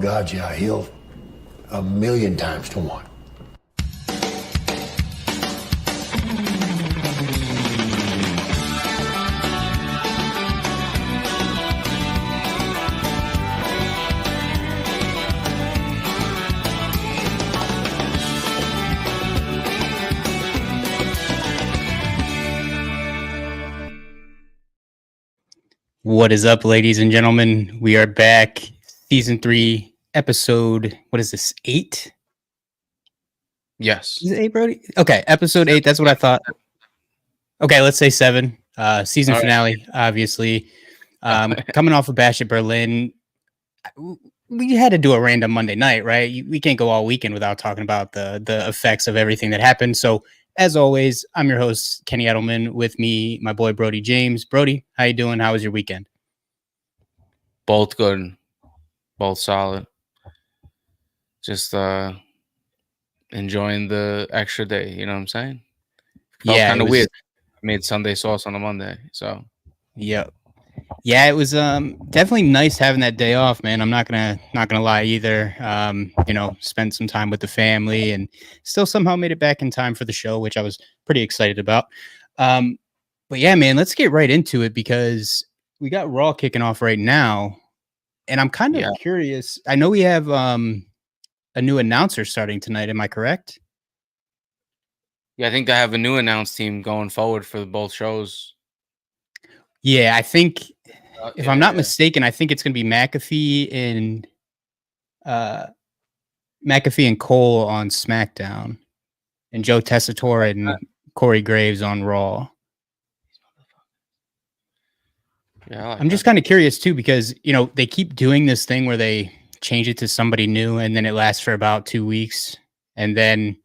God, yeah, he'll 1,000,000 times to 1. What is up, ladies and gentlemen? We are back. Season 3, episode, what is this, 8? Yes. Is it 8, Brody? Okay, episode 8, that's what I thought. Okay, let's say 7. Season finale, obviously. Coming off of Bash at Berlin. We had to do a random Monday night, right? We can't go all weekend without talking about the effects of everything that happened. So, as always, I'm your host, Kenny Edelman. With me, my boy, Brody James. Brody, how you doing? How was your weekend? Both good. Both solid. Just enjoying the extra day. You know what I'm saying? Felt kind of weird. I made Sunday sauce on a Monday. So, yep. Yeah, it was definitely nice having that day off, man. I'm not gonna lie either. Spent some time with the family and still somehow made it back in time for the show, which I was pretty excited about. But yeah, man, let's get right into it because we got Raw kicking off right now, and I'm kind of curious. I know we have a new announcer starting tonight. Am I correct? Yeah, I think I have a new announce team going forward for both shows. Yeah, I think. If I'm not mistaken, I think it's going to be McAfee and Cole on SmackDown, and Joe Tessitore and Corey Graves on Raw. Yeah, I'm just kind of curious too because they keep doing this thing where they change it to somebody new, and then it lasts for about 2 weeks, and then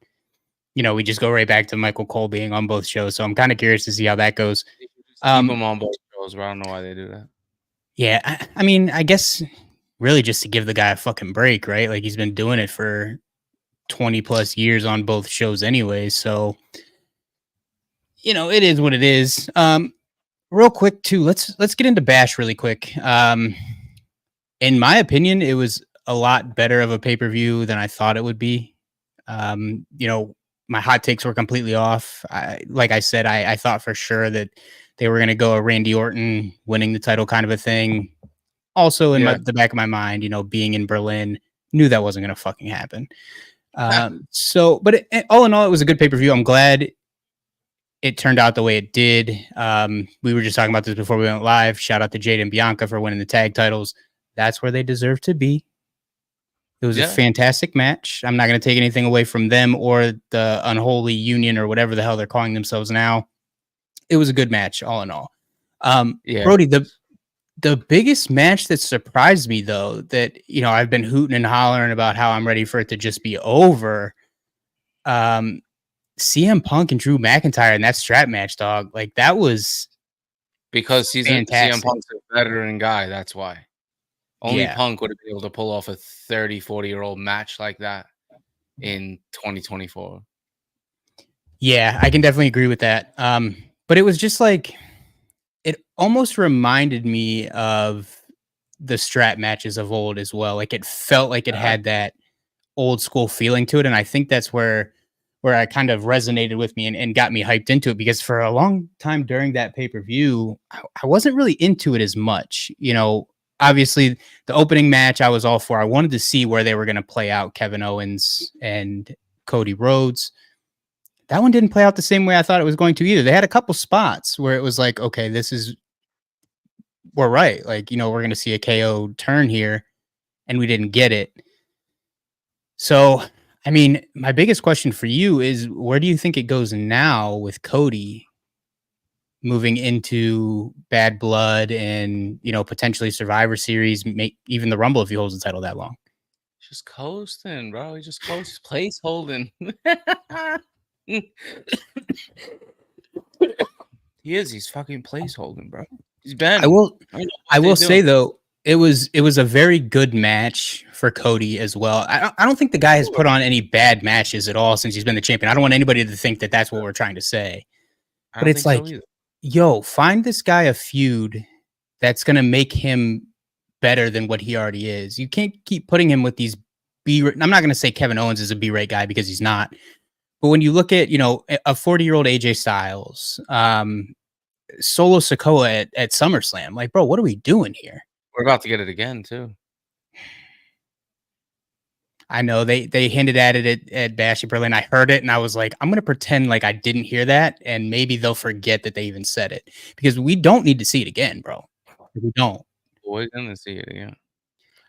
we just go right back to Michael Cole being on both shows. So I'm kind of curious to see how that goes. Keep them on both shows, but I don't know why they do that. Yeah, I mean, I guess really just to give the guy a fucking break, right? Like he's been doing it for 20 plus years on both shows anyway. So, it is what it is. Real quick too, let's get into Bash really quick. In my opinion, it was a lot better of a pay-per-view than I thought it would be. My hot takes were completely off. Like I said, I thought for sure that they were going to go a Randy Orton winning the title kind of a thing. Also, in the back of my mind, being in Berlin, knew that wasn't going to fucking happen. But all in all, it was a good pay-per-view. I'm glad it turned out the way it did. We were just talking about this before we went live. Shout out to Jade and Bianca for winning the tag titles. That's where they deserve to be. It was a fantastic match. I'm not going to take anything away from them or the Unholy Union or whatever the hell they're calling themselves now. It was a good match, all in all. Brody, the biggest match that surprised me, though, that I've been hooting and hollering about how I'm ready for it to just be over. CM Punk and Drew McIntyre in that strap match, dog. Like that was because CM Punk's a veteran guy. That's why. Only Punk would have been able to pull off a 30, 40-year-old match like that in 2024. Yeah, I can definitely agree with that. But it was just like, it almost reminded me of the strap matches of old as well. Like it felt like it had that old school feeling to it. And I think that's where I kind of resonated with me and got me hyped into it, because for a long time during that pay-per-view, I wasn't really into it as much. Obviously the opening match I was all for. I wanted to see where they were going to play out Kevin Owens and Cody Rhodes. That one didn't play out the same way I thought it was going to either. They had a couple spots where it was like, okay, we're right. Like, we're going to see a KO turn here, and we didn't get it. So, I mean, my biggest question for you is, where do you think it goes now with Cody moving into Bad Blood and, potentially Survivor Series, even the Rumble if he holds the title that long? Just coasting, bro. He just coasts, place holding. He is. He's fucking placeholding, bro. He's been. I will say though, it was a very good match for Cody as well. I don't think the guy has put on any bad matches at all since he's been the champion. I don't want anybody to think that that's what we're trying to say. But it's like, find this guy a feud that's gonna make him better than what he already is. You can't keep putting him with these I'm not going to say Kevin Owens is a B-rate guy because he's not. But when you look at, you know, a 40-year-old AJ Styles, Solo Sikoa at SummerSlam, like, bro, what are we doing here? We're about to get it again, too. I know they hinted at it at Bash in Berlin. I heard it and I was like, I'm going to pretend like I didn't hear that. And maybe they'll forget that they even said it because we don't need to see it again, bro. We don't. We're going to see it again.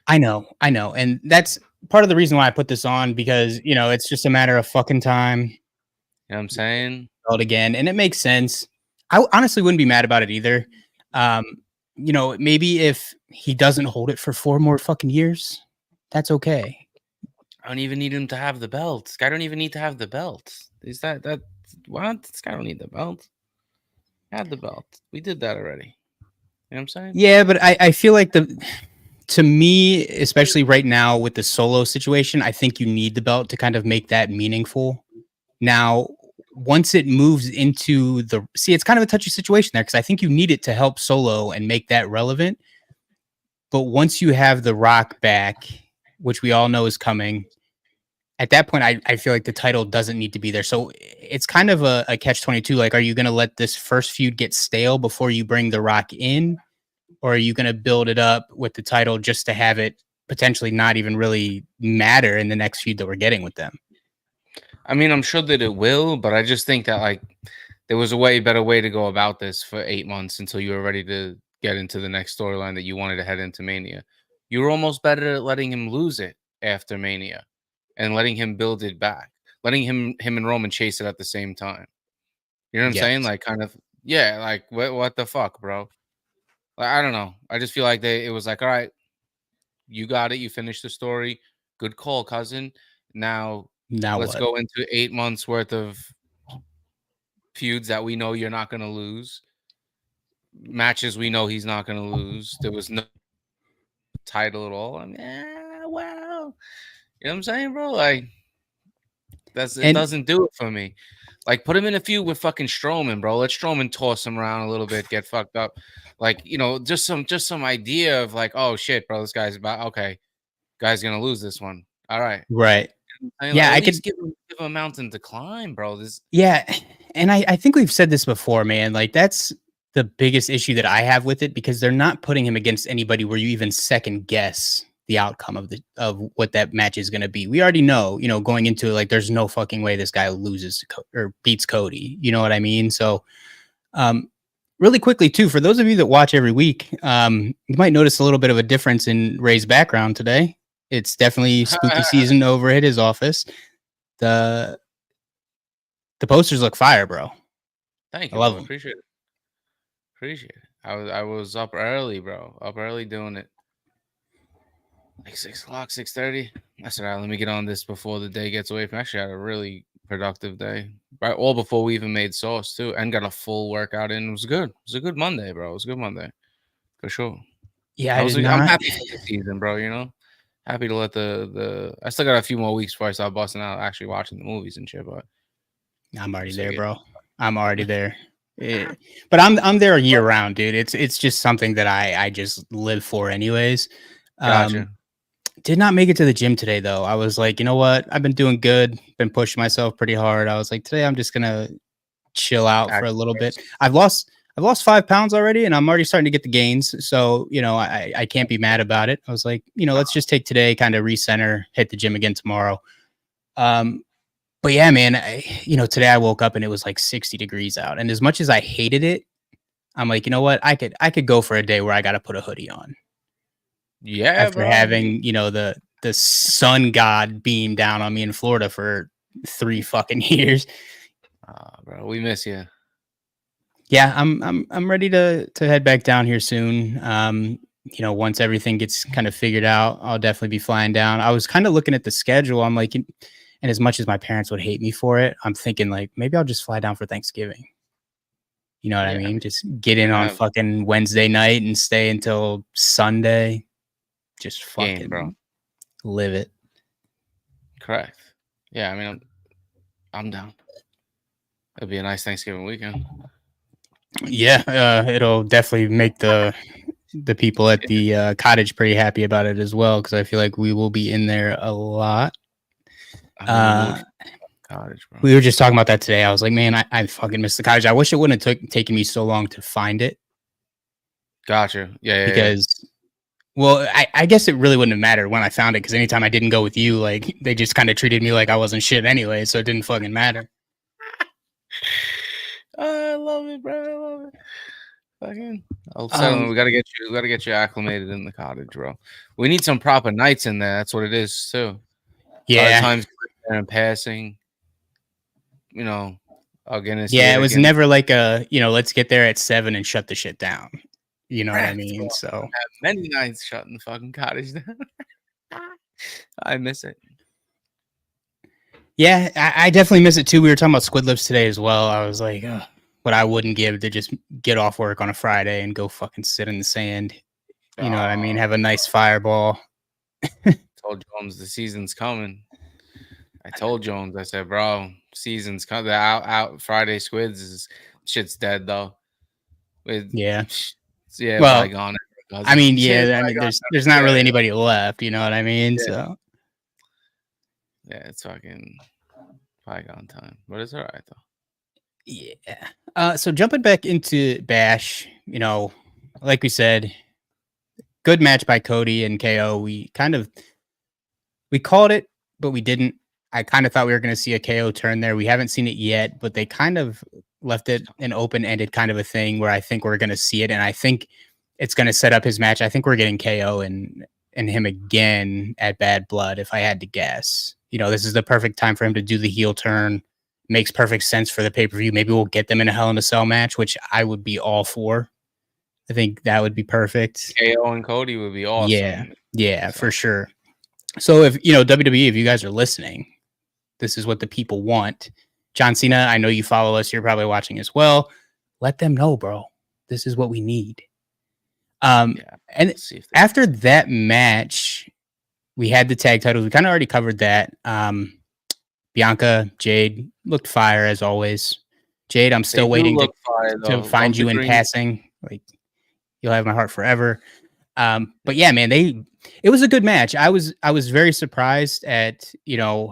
I know. And that's part of the reason why I put this on because, you know, it's just a matter of fucking time. You know what I'm saying? Again. And it makes sense. I honestly wouldn't be mad about it either. You know, maybe if he doesn't hold it for 4 more fucking years, that's okay. I don't even need him to have the belt. This guy don't even need to have the belt. Is that what? This guy don't need the belt. Had the belt. We did that already. You know what I'm saying? Yeah, but I feel like to me, especially right now with the Solo situation, I think you need the belt to kind of make that meaningful. Now, once it moves into it's kind of a touchy situation there because I think you need it to help Solo and make that relevant. But once you have The Rock back, which we all know is coming, at that point, I feel like the title doesn't need to be there. So it's kind of a catch-22. Like, are you going to let this first feud get stale before you bring The Rock in? Or are you going to build it up with the title just to have it potentially not even really matter in the next feud that we're getting with them? I mean, I'm sure that it will, but I just think that, like, there was a way better way to go about this for 8 months until you were ready to get into the next storyline that you wanted to head into Mania. You were almost better at letting him lose it after Mania and letting him build it back, letting him and Roman chase it at the same time. You know what I'm saying? Like, kind of, yeah, like, what the fuck, bro? Like, I don't know. I just feel like it was like, all right, you got it. You finished the story. Good call, cousin. Now let's go into 8 months worth of feuds that we know you're not going to lose. Matches we know he's not going to lose. There was no title at all. I mean, well, you know what I'm saying, bro? Like, it doesn't do it for me. Like, put him in a feud with fucking Strowman, bro. Let Strowman toss him around a little bit, get fucked up. Like, you know, just some idea of like, oh shit, bro, this guy's guy's gonna lose this one. All right, right. Yeah, I could give him a mountain to climb, bro. Yeah, and I think we've said this before, man. Like, that's the biggest issue that I have with it because they're not putting him against anybody where you even second guess the outcome of what that match is going to be. We already know, you know, going into it, like, there's no fucking way this guy loses or beats Cody. You know what I mean? So, really quickly too, for those of you that watch every week, you might notice a little bit of a difference in Ray's background today. It's definitely spooky season over at his office. The posters look fire, bro. Thank you. I love them. Appreciate it. I was up early, bro. Up early doing it. Like 6 o'clock, 6:30. I said, all right, let me get on this before the day gets away from me. Actually, I had a really productive day. Right, all before we even made sauce, too. And got a full workout in. It was good. It was a good Monday, bro. It was a good Monday. For sure. Yeah, I'm happy for the season, bro, you know? Happy to let I still got a few more weeks before I start busting out actually watching the movies and shit, but I'm already there, bro. I'm already there. But I'm there year round, dude. It's just something that I just live for anyways. Gotcha. Did not make it to the gym today though. I was like, you know what? I've been doing good, been pushing myself pretty hard. I was like, today I'm just gonna chill out for a little bit. I've lost 5 pounds already, and I'm already starting to get the gains. So, you know, I can't be mad about it. I was like, you know, let's just take today, kind of recenter, hit the gym again tomorrow. But yeah, man, today I woke up and it was like 60 degrees out. And as much as I hated it, I'm like, you know what? I could go for a day where I got to put a hoodie on. Yeah, after having, you know, the sun god beam down on me in Florida for 3 fucking years. Bro, we miss you. Yeah, I'm ready to head back down here soon. You know, once everything gets kind of figured out, I'll definitely be flying down. I was kind of looking at the schedule. I'm like, and as much as my parents would hate me for it, I'm thinking like maybe I'll just fly down for Thanksgiving. You know what I mean? Just get in on fucking Wednesday night and stay until Sunday. Just fucking live it. Correct. Yeah, I mean, I'm down. It'll be a nice Thanksgiving weekend. Yeah, it'll definitely make the the people at the cottage pretty happy about it as well, because I feel like we will be in there a lot. I'm in the mood for cottage, bro. We were just talking about that today. I was like, man, I fucking miss the cottage. I wish it wouldn't have taken me so long to find it. Gotcha. Yeah. Because, well, I guess it really wouldn't have mattered when I found it, because anytime I didn't go with you, like, they just kind of treated me like I wasn't shit anyway, so it didn't fucking matter. I love it, bro. I love it. Fucking, I'll settle. We gotta get you acclimated in the cottage, bro. We need some proper nights in there. That's what it is too. A lot of times there and passing, you know, Guinness. Yeah, it was never like a, let's get there at 7 and shut the shit down. You know what I mean? Bro, So I have many nights shutting the fucking cottage down. I miss it. Yeah, I definitely miss it too. We were talking about squid lips today as well. I was like, what I wouldn't give to just get off work on a Friday and go fucking sit in the sand. You know what I mean? Have a nice fireball. Told Jones the season's coming. I told Jones, I said, bro, season's coming. Out Friday squids shit's dead though. Yeah. Well, bygone. I mean, yeah. I mean, there's not really anybody left. You know what I mean? Yeah. So. Yeah, it's fucking bygone time, but it's all right though. Yeah. So jumping back into Bash, like we said, good match by Cody and KO. We called it, but we didn't. I kind of thought we were going to see a KO turn there. We haven't seen it yet, but they kind of left it an open-ended kind of a thing where I think we're going to see it, and I think it's going to set up his match. I think we're getting KO and him again at Bad Blood, if I had to guess. This is the perfect time for him to do the heel turn. Makes perfect sense for the pay-per-view. Maybe we'll get them in a Hell in a Cell match, which I would be all for. I think that would be perfect. KO and Cody would be awesome. Yeah, for sure. So if, WWE, if you guys are listening, this is what the people want. John Cena, I know you follow us. You're probably watching as well. Let them know, bro. This is what we need. And after that match, we had the tag titles. We kind of already covered that. Bianca, Jade looked fire as always. Jade, I'm still waiting to find you in passing. Like, you'll have my heart forever. But yeah, man, it was a good match. I was very surprised at,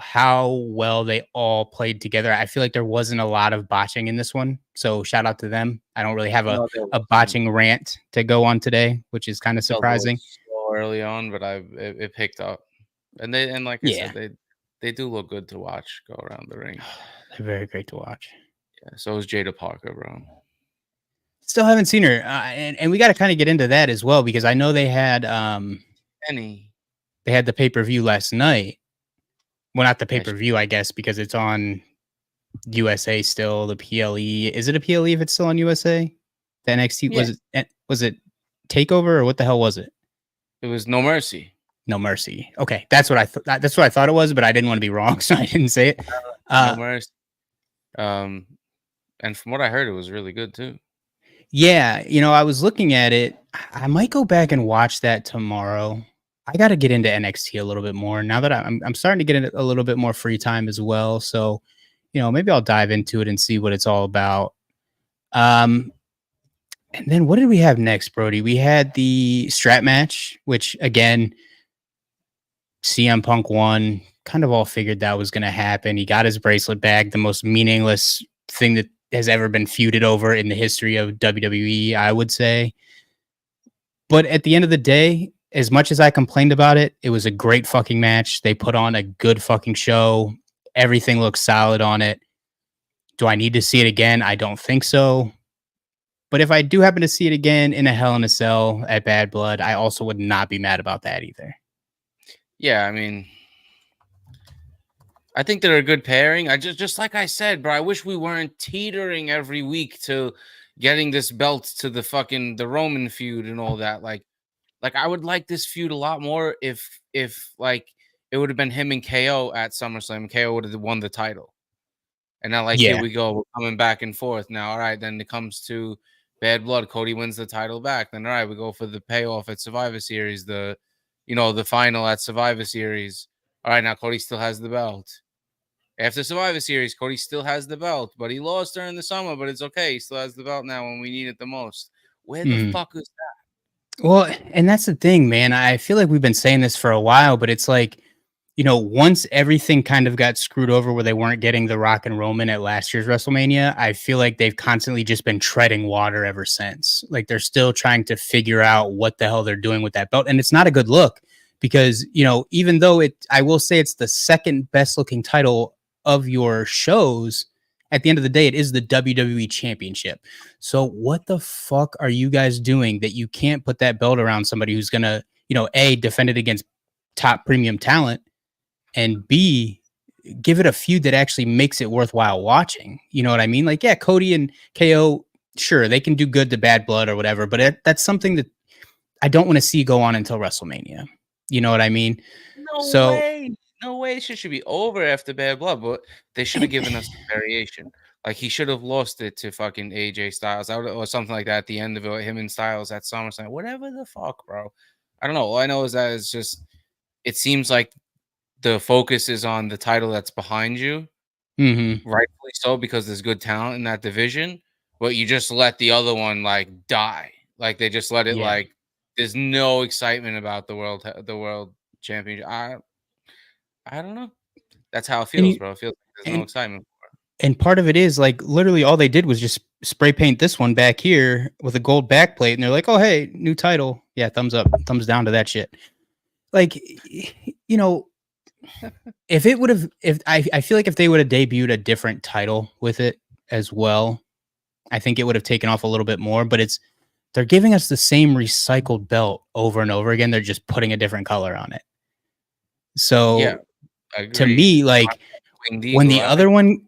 how well they all played together. I feel like there wasn't a lot of botching in this one. So shout out to them. I don't really have a botching rant to go on today, which is kind of surprising. Early on, but it picked up. And like I said, they do look good to watch go around the ring. They're very great to watch. Yeah, so is Jada Parker, bro. Still haven't seen her, and we got to kind of get into that as well, because I know they had they had the pay-per-view last night. Well, not the pay-per-view, I guess, because it's on USA still. The PLE, is it a PLE if it's still on USA? The NXT was it Takeover, or what the hell was it? It was No Mercy. No Mercy. Okay, that's what I thought. That's what I thought it was, but I didn't want to be wrong, so I didn't say it. No Mercy. And from what I heard, it was really good too. Yeah, I was looking at it. I might go back and watch that tomorrow. I got to get into NXT a little bit more now that I'm starting to get a little bit more free time as well. So, maybe I'll dive into it and see what it's all about. And then what did we have next, Brody? We had the strap match, which again, CM Punk won. Kind of all figured that was going to happen. He got his bracelet back, the most meaningless thing that has ever been feuded over in the history of WWE, I would say. But at the end of the day, as much as I complained about it, it was a great fucking match. They put on a good fucking show. Everything looks solid on it. Do I need to see it again? I don't think so. But if I do happen to see it again in a Hell in a Cell at Bad Blood, I also would not be mad about that either. Yeah, I mean, I think they're a good pairing. I just like I said, bro, I wish we weren't teetering every week to getting this belt to the Roman feud and all that. Like I would like this feud a lot more if like it would have been him and KO at SummerSlam. KO would have won the title. And now, here we go. We're coming back and forth. Now, all right, then it comes to Bad Blood. Cody wins the title back. Then, all right, we go for the payoff at Survivor Series, the final at Survivor Series. All right, now Cody still has the belt. After Survivor Series, Cody still has the belt, but he lost during the summer, but it's okay. He still has the belt now when we need it the most. Where the fuck is that? Well, and that's the thing, man. I feel like we've been saying this for a while, but it's like, once everything kind of got screwed over where they weren't getting The Rock and Roman at last year's WrestleMania, I feel like they've constantly just been treading water ever since. Like they're still trying to figure out what the hell they're doing with that belt. And it's not a good look because, even though I will say it's the second best looking title of your shows, at the end of the day, it is the WWE Championship. So what the fuck are you guys doing that you can't put that belt around somebody who's going to, A, defend it against top premium talent, and B, give it a feud that actually makes it worthwhile watching. You know what I mean? Like, yeah, Cody and KO, sure, they can do good to Bad Blood or whatever, but that's something that I don't want to see go on until WrestleMania. You know what I mean? No way. No way. It should be over after Bad Blood, but they should have given us the variation. Like he should have lost it to fucking AJ Styles or something like that at the end of it. Him and Styles at SummerSlam. Whatever the fuck, bro. I don't know. All I know is that it's just. It seems like the focus is on the title that's behind you, rightfully so, because there's good talent in that division. But you just let the other one like die. Like they just let it like. There's no excitement about the world championship. I don't know. That's how it feels, bro. It feels like there's no excitement for it. And part of it is like literally all they did was just spray paint this one back here with a gold backplate, and they're like, "Oh, hey, new title. Yeah, thumbs up, thumbs down to that shit." Like, if it would have, I feel like if they would have debuted a different title with it as well, I think it would have taken off a little bit more. But they're giving us the same recycled belt over and over again. They're just putting a different color on it. So yeah, to me, like when the other one,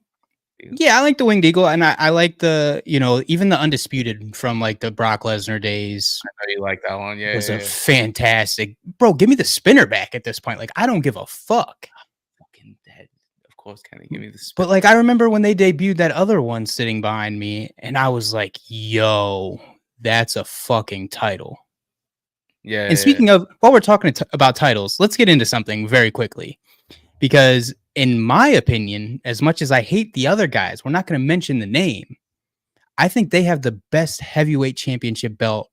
yeah, I like the Winged Eagle, and I like the, even the Undisputed from like the Brock Lesnar days. I know you like that one. Yeah, was a fantastic, bro. Give me the spinner back at this point. Like I don't give a fuck. I'm fucking dead. Of course, Kenny, give me the spinner. But like I remember when they debuted that other one sitting behind me, and I was like, "Yo, that's a fucking title." Yeah. And speaking of, while we're talking about titles, let's get into something very quickly, because in my opinion, as much as I hate the other guys, we're not going to mention the name. I think they have the best heavyweight championship belt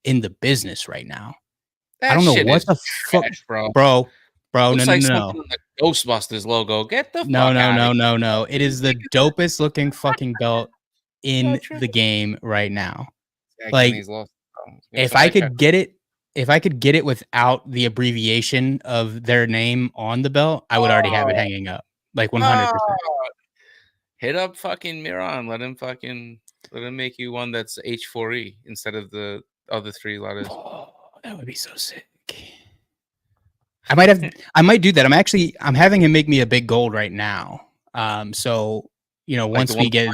in the business right now. I don't know what the fuck, bro. Looks like something like the Ghostbusters logo. Get the fuck out. No. It is the dopest looking fucking belt in the game right now. Like, if I could get it without the abbreviation of their name on the belt, I would already have it hanging up. Like 100%. Hit up fucking Miran. Let him make you one that's H4E instead of the other three letters. Oh, that would be so sick. I might do that. I'm having him make me a big gold right now. So once we get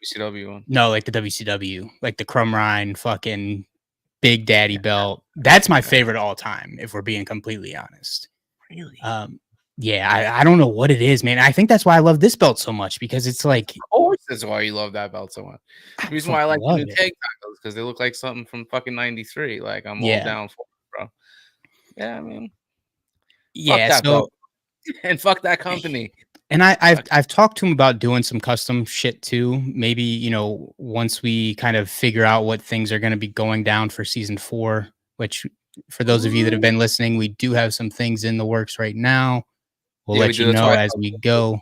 WCW one. No, like the WCW, like the Crumb Rind fucking Big Daddy belt. That's my favorite all time, if we're being completely honest. Really? Yeah, I don't know what it is, man. I think that's why I love this belt so much, because it's like, of course, that's why you love that belt so much. The reason why I like the new tag titles because they look like something from fucking '93. Like I'm all down for it, bro. Yeah, I mean, yeah. Fuck that belt. And fuck that company. And I've talked to him about doing some custom shit too. Maybe once we kind of figure out what things are going to be going down for season 4, which for those of you that have been listening, we do have some things in the works right now. We'll let you know as we go.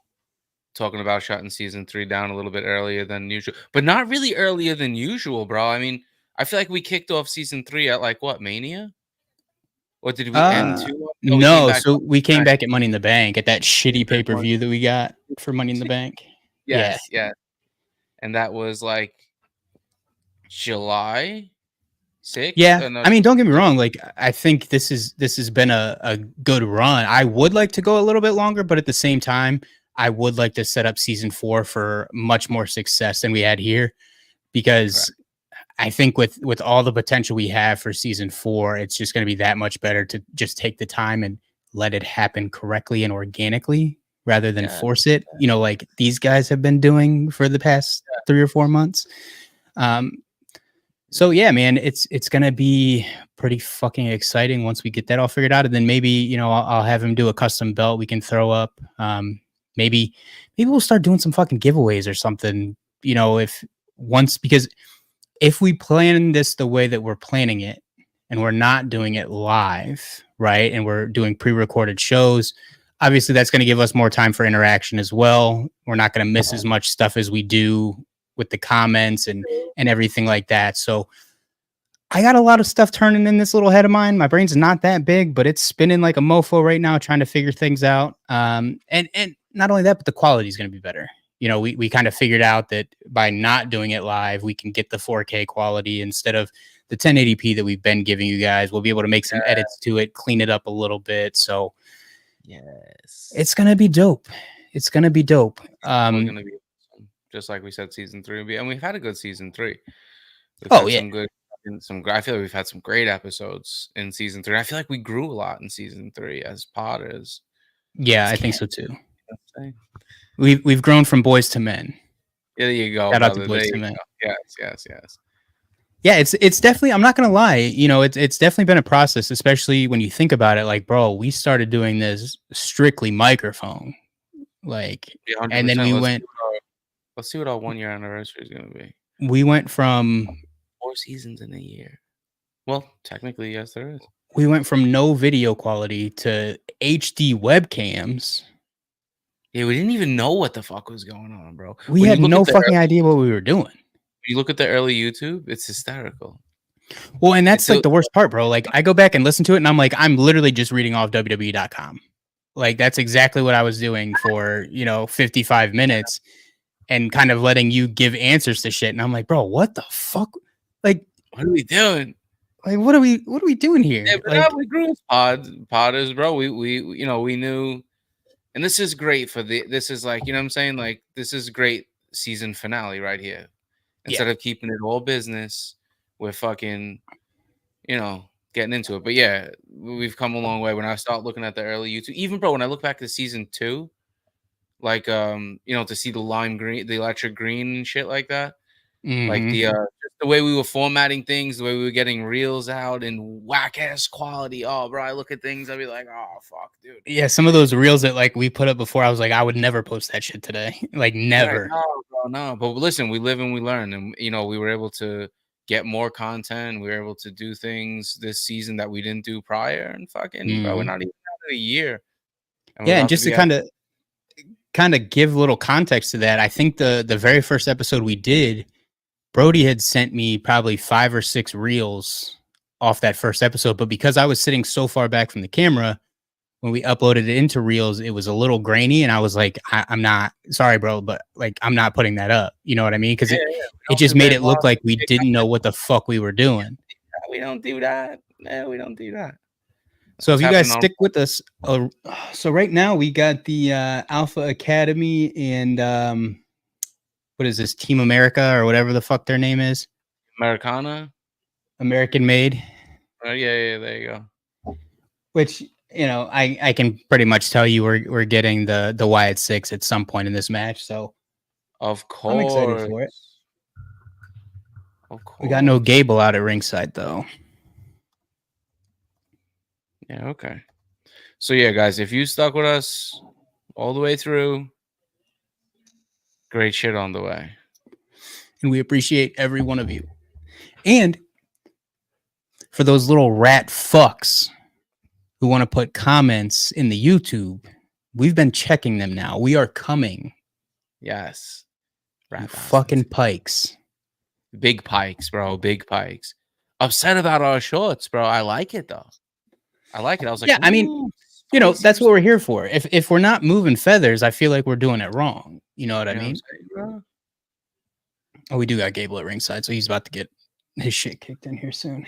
Talking about shutting season 3 down a little bit earlier than usual, but not really earlier than usual, bro. I mean, I feel like we kicked off season 3 at like what, Mania? Or did we end 2? No, so we came back at Money in the Bank at that shitty pay-per-view that we got for Money in the Bank. Yes. And that was like July 6th. Yeah, I mean, don't get me wrong. Like, I think this has been a good run. I would like to go a little bit longer, but at the same time, I would like to set up season 4 for much more success than we had here, because I think with all the potential we have for season 4, it's just going to be that much better to just take the time and let it happen correctly and organically rather than force it. Like these guys have been doing for the past 3 or 4 months. So yeah, man, it's going to be pretty fucking exciting once we get that all figured out. And then maybe, I'll have him do a custom belt we can throw up. Maybe we'll start doing some fucking giveaways or something, because if we plan this the way that we're planning it, and we're not doing it live, right? And we're doing pre-recorded shows. Obviously, that's going to give us more time for interaction as well. We're not going to miss as much stuff as we do with the comments and everything like that. So I got a lot of stuff turning in this little head of mine. My brain's not that big, but it's spinning like a mofo right now, trying to figure things out. And not only that, but the quality is going to be better. You know, we kind of figured out that by not doing it live, we can get the 4K quality instead of the 1080p that we've been giving you guys. We'll be able to make some edits to it, clean it up a little bit. So Yes, it's going to be dope. It's going to be dope. We're gonna be awesome. Just like we said, season 3 will be, and we've had a good season 3. We've Oh, had yeah. some good, I feel like we've had some great episodes in season 3. I feel like we grew a lot in season 3 as potters. Yeah, I think so too. You know what I'm saying? We've grown from boys to men. Yeah, there you go. Shout out to brother. Boys There to you Men. go. Yes. Yeah, it's definitely, I'm not gonna lie, you know, it's definitely been a process, especially when you think about it. Like, bro, we started doing this strictly microphone, like, Yeah, and then 100%. Let's see what our 1 year anniversary is gonna be. we went from 4 seasons in a year. Well, technically, yes, there is. no video quality to HD webcams. Yeah, we didn't even know what the fuck was going on, bro. We When you had look no at the fucking early- idea what we were doing. When you look at the early YouTube, it's hysterical. Well, and that's It's like a- the worst part, bro. Like, I go back and listen to it, and I'm like, I'm literally just reading off WWE.com. Like, that's exactly what I was doing for, 55 minutes and kind of letting you give answers to shit. And I'm like, bro, what the fuck? Like, What are we doing? what are we doing here? Yeah, but Like, we grew as potters, bro. We we knew, and this is great for this is like, you know what I'm saying? Like, this is great season finale right here. Instead of keeping it all business, we're fucking, getting into it. But yeah, we've come a long way. When I start looking at the early YouTube, even bro, when I look back to season 2, like to see the lime green, the electric green and shit like that. Like mhm. just the way we were formatting things, the way we were getting reels out in whack ass quality. Oh, bro, I look at things, I'll be like, oh fuck, dude. Yeah, some of those reels that like we put up before, I was like, I would never post that shit today. Like, never. No, bro, no. But listen, we live and we learn, and we were able to get more content. We were able to do things this season that we didn't do prior, and fucking, bro, we're Mhm. not even out of a year. And we're Yeah, and about just to be out- kind of give a little context to that, I think the very first episode we did, Brody had sent me probably 5 or 6 reels off that first episode, but because I was sitting so far back from the camera, when we uploaded it into reels, it was a little grainy, and I was like, I'm not sorry, bro, but like, I'm not putting that up. You know what I mean? Because we it don't just do made that it look live. like we didn't know what the fuck we were doing. We don't do that. No, we don't do that. So if What's you guys happening on- stick with us, so right now we got the Alpha Academy and what is this, Team America or whatever the fuck their name is, Americana. American Made, Yeah, there you go. which I can pretty much tell you we're getting the Wyatt 6 at some point in this match. So Of course. I'm excited for it. Of course. We got no Gable out at ringside though. Yeah, okay. So yeah, guys, if you stuck with us all the way through, great shit on the way. And we appreciate every one of you. And for those little rat fucks who want to put comments in the YouTube, we've been checking them now. We are coming. Yes. You Rat bastards. fucking pikes. Big pikes, bro. Big pikes. Upset about our shorts, bro. I like it though. I like it. I was like, Yeah, I mean, "Ooh, that's spicy." what we're here for. If we're not moving feathers, I feel like we're doing it wrong. You know what I You know mean? what I'm saying, bro? Oh, we do got Gable at ringside, so he's about to get his shit kicked in here soon.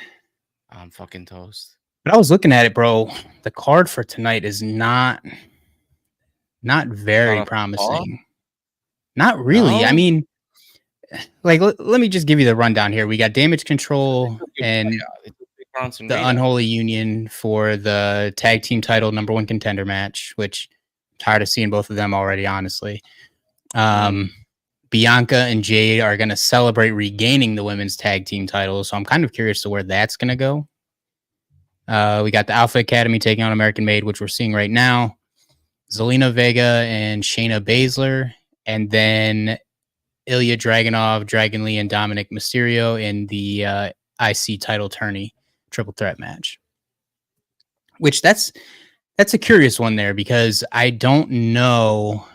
I'm fucking toast. But I was looking at it, bro. The card for tonight is not very Not a promising. Not really. I No? mean, like, let me just give you the rundown here. We got Damage Control and They took Big Bronson the Reed out. Unholy Union for the tag team title #1 contender match, which I'm tired of seeing both of them already, honestly. Bianca and Jade are going to celebrate regaining the women's tag team titles, so I'm kind of curious to where that's going to go. We got the Alpha Academy taking on American Made, which we're seeing right now. Zelina Vega and Shayna Baszler, and then Ilya Dragunov, Dragon Lee, and Dominic Mysterio in the IC title tourney. triple threat match. Which that's a curious one there, because I don't know.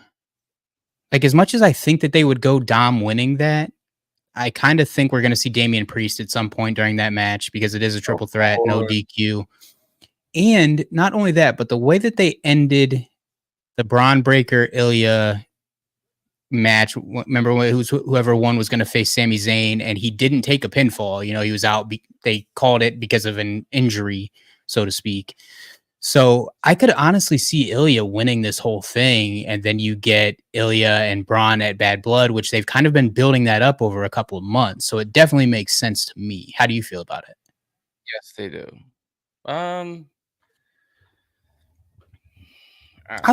Like, as much as I think that they would go Dom winning that, I kind of think we're going to see Damian Priest at some point during that match, because it is a triple threat, no DQ. And not only that, but the way that they ended the Braun Breaker Ilya match, remember whoever won was going to face Sami Zayn, and he didn't take a pinfall. You know, he was out. They called it because of an injury, so to speak. So I could honestly see Ilya winning this whole thing, and then you get Ilya and Braun at Bad Blood, which they've kind of been building that up over a couple of months. So it definitely makes sense to me. How do you feel about it? Yes, they do. I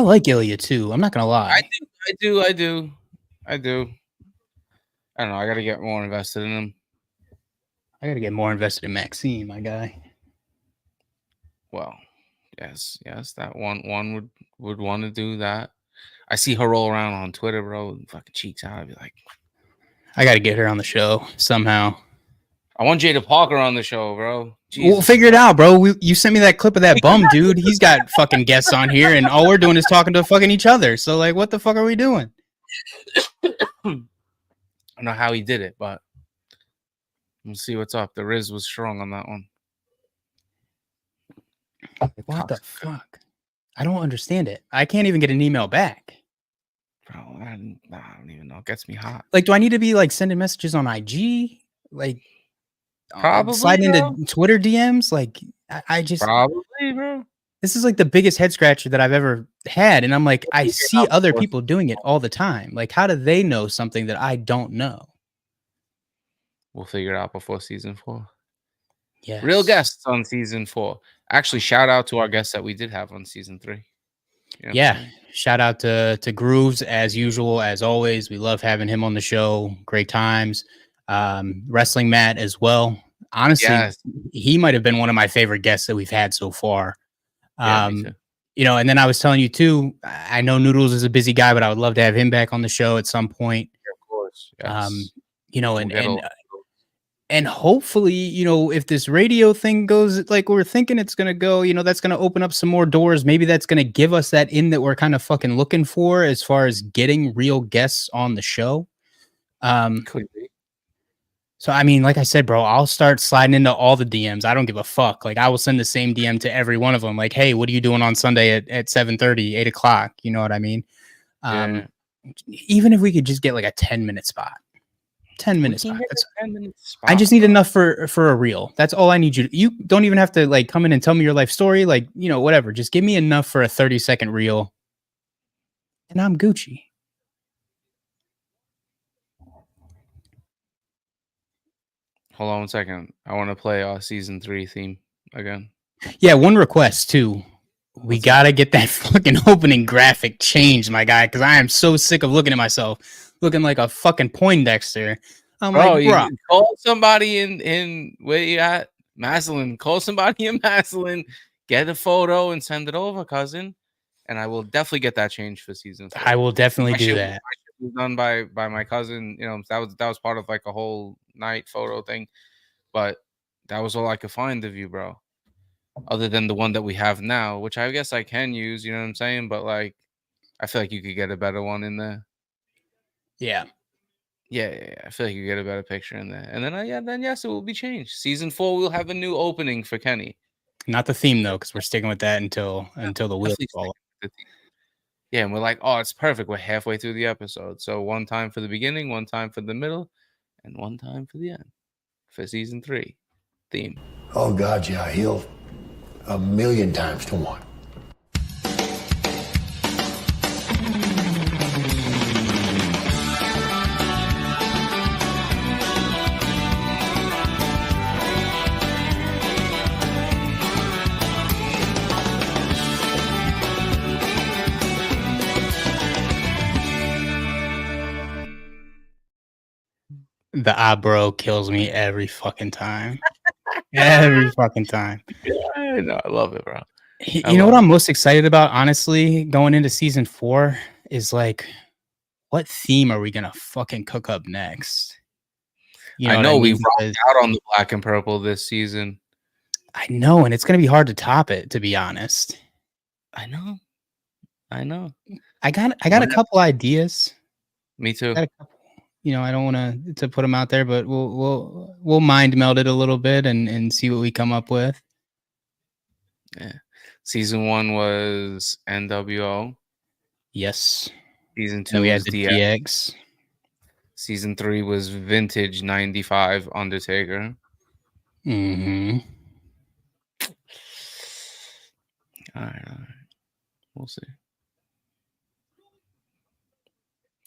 like Ilya too. I'm not gonna lie. I do. I don't know. I got to get more invested in him. I got to get more invested in Maxime, my guy. Well, yes, that one would want to do that. I see her roll around on Twitter, bro, and fucking cheeks out. I'd be like, I got to get her on the show somehow. I want Jada Parker on the show, bro. Jesus. We'll figure it out, bro. You sent me that clip of that bum dude. He's got fucking guests on here, and all we're doing is talking to fucking each other. So, like, what the fuck are we doing? I don't know how he did it, but we'll see what's up. The Riz was strong on that one. What the fuck? I don't understand it. I can't even get an email back. Bro, I don't even know. It gets me hot. Like, do I need to be like sending messages on IG? Like, probably sliding into Twitter DMs? Like, I just probably, bro. This is like the biggest head scratcher that I've ever had. And I'm like, I see other people doing it all the time. Like, how do they know something that I don't know? We'll figure it out before season 4. Yeah. Real guests on season 4. Actually, shout out to our guests that we did have on season 3. You know yeah. Shout out to Grooves as usual, as always. We love having him on the show. Great times. Wrestling Matt as well. Honestly, he might have been one of my favorite guests that we've had so far. You know, and then I was telling you too, I know Noodles is a busy guy, but I would love to have him back on the show at some point. Yeah, of course. Yes. You know, and hopefully, you know, if this radio thing goes like we're thinking it's going to go, you know, that's going to open up some more doors. Maybe that's going to give us that in that we're kind of fucking looking for as far as getting real guests on the show. Could be. So, I mean, like I said, bro, I'll start sliding into all the DMs. I don't give a fuck. Like, I will send the same DM to every one of them. Like, hey, what are you doing on Sunday at 7:30, 8 o'clock? You know what I mean? Even if we could just get like a 10-minute spot. 10-minute spot. I just need enough for a reel. That's all I need you to. You don't even have to like come in and tell me your life story. Like, you know, whatever. Just give me enough for a 30-second reel. And I'm Gucci. Hold on 1 second. I want to play our season 3 theme again. Yeah, one request too. We gotta get that fucking opening graphic changed, my guy, because I am so sick of looking at myself looking like a fucking Poindexter. I'm like, bro, call somebody in where you at? Massillon. Call somebody in Massillon. Get a photo and send it over, cousin. And I will definitely get that changed for season 4. I will definitely do that. Was done by my cousin. You know, that was part of like a whole night photo thing, but that was all I could find of you, bro. Other than the one that we have now, which I guess I can use. You know what I'm saying? But like, I feel like you could get a better one in there. Yeah. I feel like you get a better picture in there, and then yes, it will be changed. Season 4, we'll have a new opening for Kenny. Not the theme though, because we're sticking with that until the wheels fall off. Yeah, and we're like, oh, it's perfect. We're halfway through the episode. So 1 time for the beginning, 1 time for the middle, and 1 time for the end for season 3 theme. Oh, God, yeah. He'll 1,000,000 times to 1. The bro kills me every fucking time. Every fucking time. Yeah, no, I love it, bro. You know what I'm most excited about, honestly, going into season 4 is like, what theme are we gonna fucking cook up next? You know I know we rocked out on the black and purple this season. I know, and it's gonna be hard to top it, to be honest. I know. I got a What? couple ideas. Me too. Got a couple, I don't want to put them out there, but we'll mind meld it a little bit and see what we come up with. Yeah. Season 1 was NWO. Yes. Season Then 2 we had was the DX. DX. Season 3 was vintage 95 Undertaker. Mm-hmm. All right. We'll see.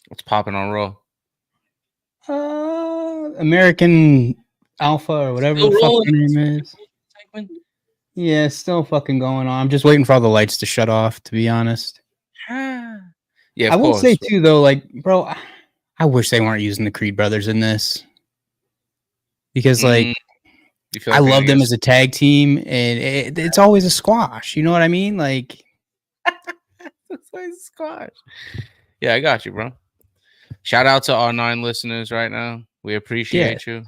What's popping on Raw? American Alpha or whatever Still the fuck rolling. their name is. Yeah, it's still fucking going on. I'm just waiting for all the lights to shut off, to be honest. Yeah, I of will course. say too, though, like, bro, I wish they weren't using the Creed brothers in this because, like, You feel I like they're love gonna them get as a tag team, and it's always a squash. You know what I mean? Like, squash. Yeah, I got you, bro. Shout out to our 9 listeners right now. We appreciate you.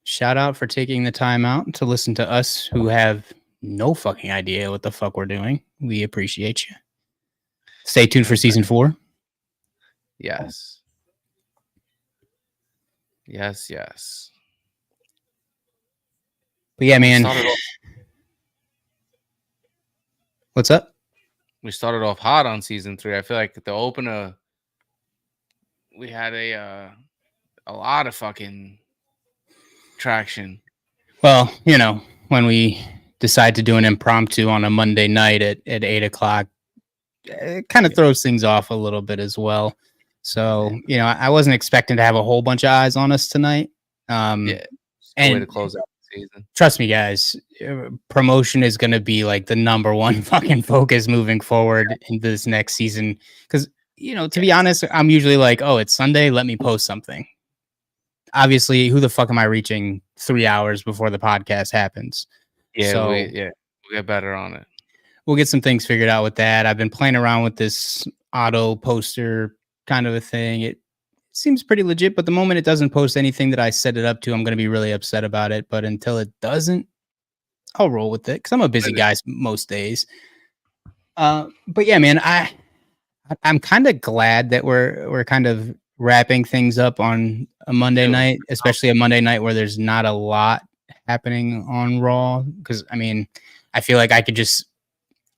shout out for taking the time out to listen to us who have no fucking idea what the fuck we're doing. We appreciate you. Stay tuned for season 4. Yes. Yes. But yeah, man. What's up? We started off hot on season 3. I feel like the opener, we had a lot of fucking traction. Well, when we decide to do an impromptu on a Monday night at 8 o'clock, it kind of throws things off a little bit as well. So, I wasn't expecting to have a whole bunch of eyes on us tonight. And way to close out the season. Trust me, guys, promotion is going to be like the number one fucking focus moving forward into this next season. Because, to be honest, I'm usually like, oh, it's Sunday, let me post something. Obviously, who the fuck am I reaching 3 hours before the podcast happens? Yeah, so, we'll get better on it. We'll get some things figured out with that. I've been playing around with this auto poster kind of a thing. It seems pretty legit, but the moment it doesn't post anything that I set it up to, I'm going to be really upset about it. But until it doesn't, I'll roll with it because I'm a busy guy most days. But yeah, man, I'm kind of glad that we're kind of wrapping things up on a Monday night, especially a Monday night where there's not a lot happening on Raw. Because I mean, I feel like I could just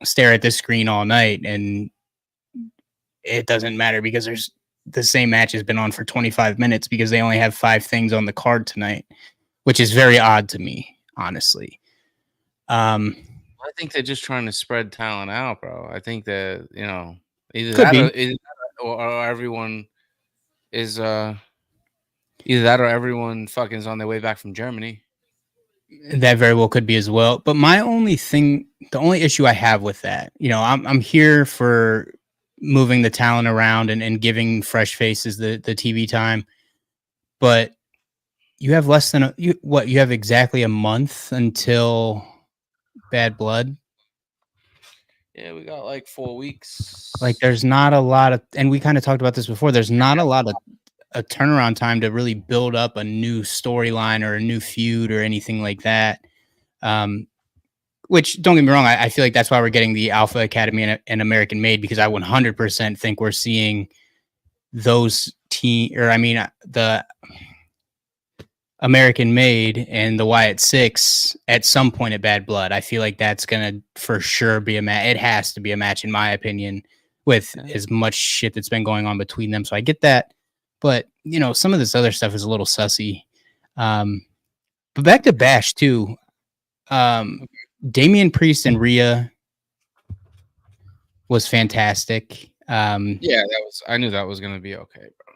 stare at this screen all night and it doesn't matter because there's the same match has been on for 25 minutes because they only have 5 things on the card tonight, which is very odd to me, honestly. I think they're just trying to spread talent out, bro. I think that, either that or everyone is either that or everyone fucking is on their way back from Germany. That very well could be as well. But the only issue I have with that, I'm here for moving the talent around and giving fresh faces the TV time. But you have less than you have exactly a month until Bad Blood. Yeah, we got like 4 weeks. Like there's not a lot of, and we kind of talked about this before, there's not a lot of a turnaround time to really build up a new storyline or a new feud or anything like that. Which don't get me wrong, I feel like that's why we're getting the Alpha Academy and American Made, because I 100% think we're seeing those the American Made and the Wyatt Six at some point at Bad Blood. I feel like that's gonna for sure be a match. It has to be a match, in my opinion, with as much shit that's been going on between them. So I get that. But, some of this other stuff is a little sussy. But back to Bash, too. Damian Priest and Rhea was fantastic. I knew that was going to be okay, bro.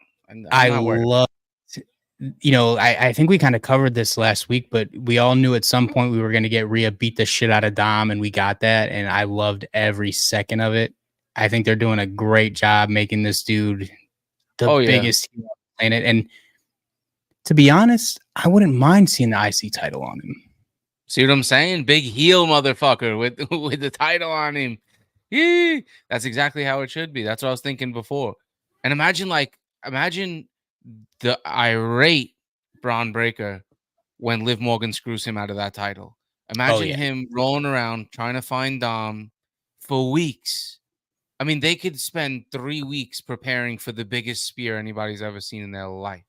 I think we kind of covered this last week, but we all knew at some point we were going to get Rhea beat the shit out of Dom, and we got that, and I loved every second of it. I think they're doing a great job making this dude biggest heel on the planet. And to be honest, I wouldn't mind seeing the IC title on him. See what I'm saying? Big heel motherfucker with the title on him. Yee! That's exactly how it should be. That's what I was thinking before. And imagine the irate Braun Breaker when Liv Morgan screws him out of that title. Imagine yeah. him rolling around trying to find Dom for weeks. I mean, they could spend 3 weeks preparing for the biggest spear anybody's ever seen in their life.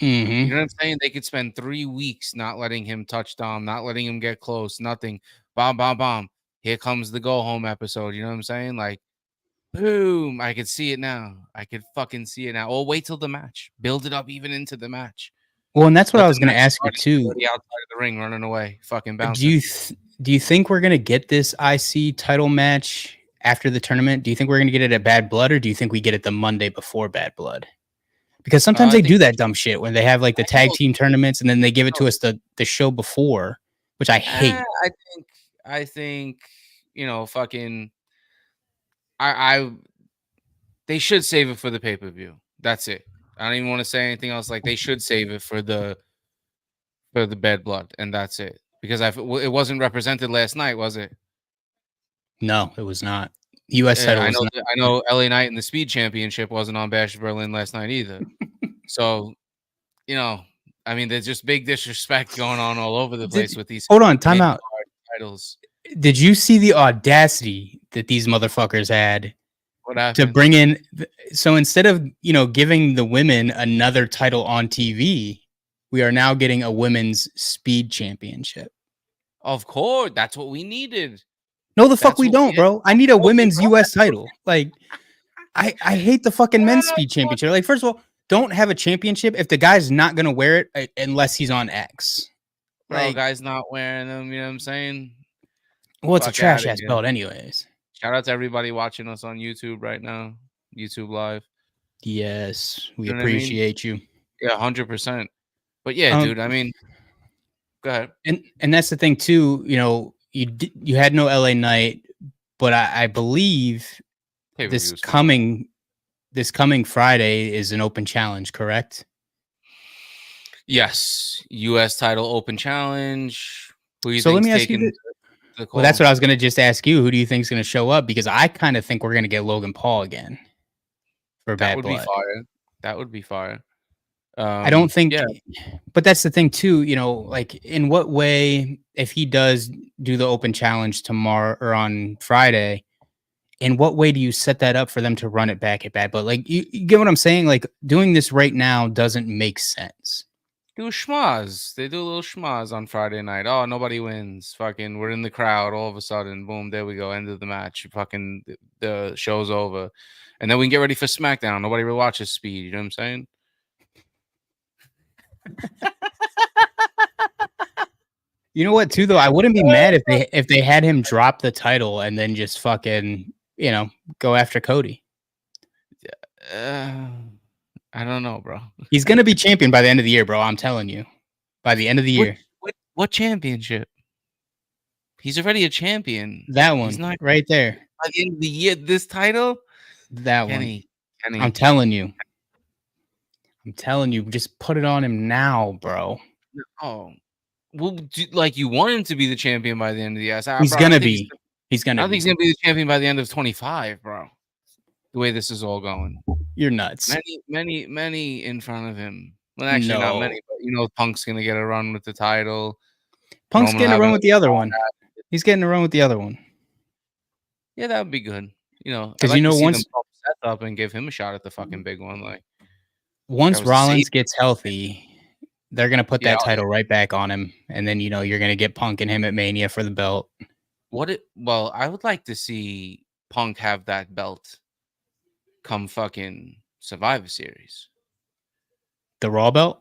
Mm-hmm. You know what I'm saying? They could spend 3 weeks not letting him touch Dom, not letting him get close, nothing. Bomb, bomb, bomb. Here comes the go home episode. You know what I'm saying? Like, boom. I could see it now. I could fucking see it now. Or wait till the match. Build it up even into the match. Well, and that's what Let I the was going to match ask you start, he's too. already outside of the ring, running away, fucking Do bouncing. you do you think we're going to get this IC title match after the tournament? Do you think we're going to get it at Bad Blood, or do you think we get it the Monday before Bad Blood? Because sometimes I they think do that dumb shit when they have like the I tag know. team tournaments and then they give it to No. us the show before, which I hate. I think, you know, fucking I they should save it for the pay-per-view. That's it. I don't even want to say anything else. Like, they should save it for the Bad Blood, and that's it. Because it wasn't represented last night, was it? No, it was not. U.S. title I was know. not. I know. LA Knight in the Speed Championship wasn't on Bash Berlin last night either. So, you know, I mean, there's just big disrespect going on all over the place with these. Hold on, time out. Titles. Did you see the audacity that these motherfuckers had What to happened? bring in? So instead of giving the women another title on TV, we are now getting a women's speed championship. Of course, that's what we needed. No, the fuck That's we what don't, bro. I need a Okay, women's bro. U.S. title. Like, I hate the fucking men's speed championship. Like, first of all, don't have a championship if the guy's not gonna wear it unless he's on X. Bro, Like, guys not wearing them. You know what I'm saying? well, it's a Fuck trash outta ass here. belt, anyways. Shout out to everybody watching us on YouTube right now. YouTube Live. Yes, we You know what I mean? appreciate you. Yeah, 100%. But yeah, dude. I mean, go ahead. And that's the thing too. You had no LA Knight, but I believe this coming Friday is an open challenge, correct? Yes, U.S. title open challenge. Who you So let think's me ask you taking this. the call? Well, that's what I was going to just ask you. Who do you think is going to show up? Because I kind of think we're going to get Logan Paul again for That Bad would Blood. be fire. That would be fire. I don't think. Yeah. But that's the thing too. Like, in what way, if he does do the open challenge tomorrow or on Friday, in what way do you set that up for them to run it back at Bad Blood? Like, you get what I'm saying? Like, doing this right now doesn't make sense. Do schmaz. They do a little schmaz on Friday night. Oh, nobody wins. Fucking, we're in the crowd. All of a sudden, boom, there we go. End of the match. Fucking, the show's over. And then we can get ready for SmackDown. Nobody really watches Speed. You know what I'm saying? You know what, too, though? I wouldn't be mad if they had him drop the title and then just fucking, go after Cody. I don't know, bro. He's gonna be champion by the end of the year, bro. I'm telling you. By the end of the year. What championship? He's already a champion. That one. He's not right there. by the end of the year. This title? That Kenny. I'm telling you. Just put it on him now, bro. Oh. Well, like, you want him to be the champion by the end of the year. He's gonna be. He's gonna. I think he's gonna be the champion by the end of 25, bro. The way this is all going, you're nuts. Many in front of him. Well, actually, not many. But Punk's gonna get a run with the title. Punk's getting a run with the other one. He's getting a run with the other one. Yeah, that would be good. Because once set up and give him a shot at the fucking big one, like once Rollins gets healthy, they're gonna put that title right back on him, and then you're gonna get Punk and him at Mania for the belt. Well, I would like to see Punk have that belt come fucking Survivor Series. The Raw belt?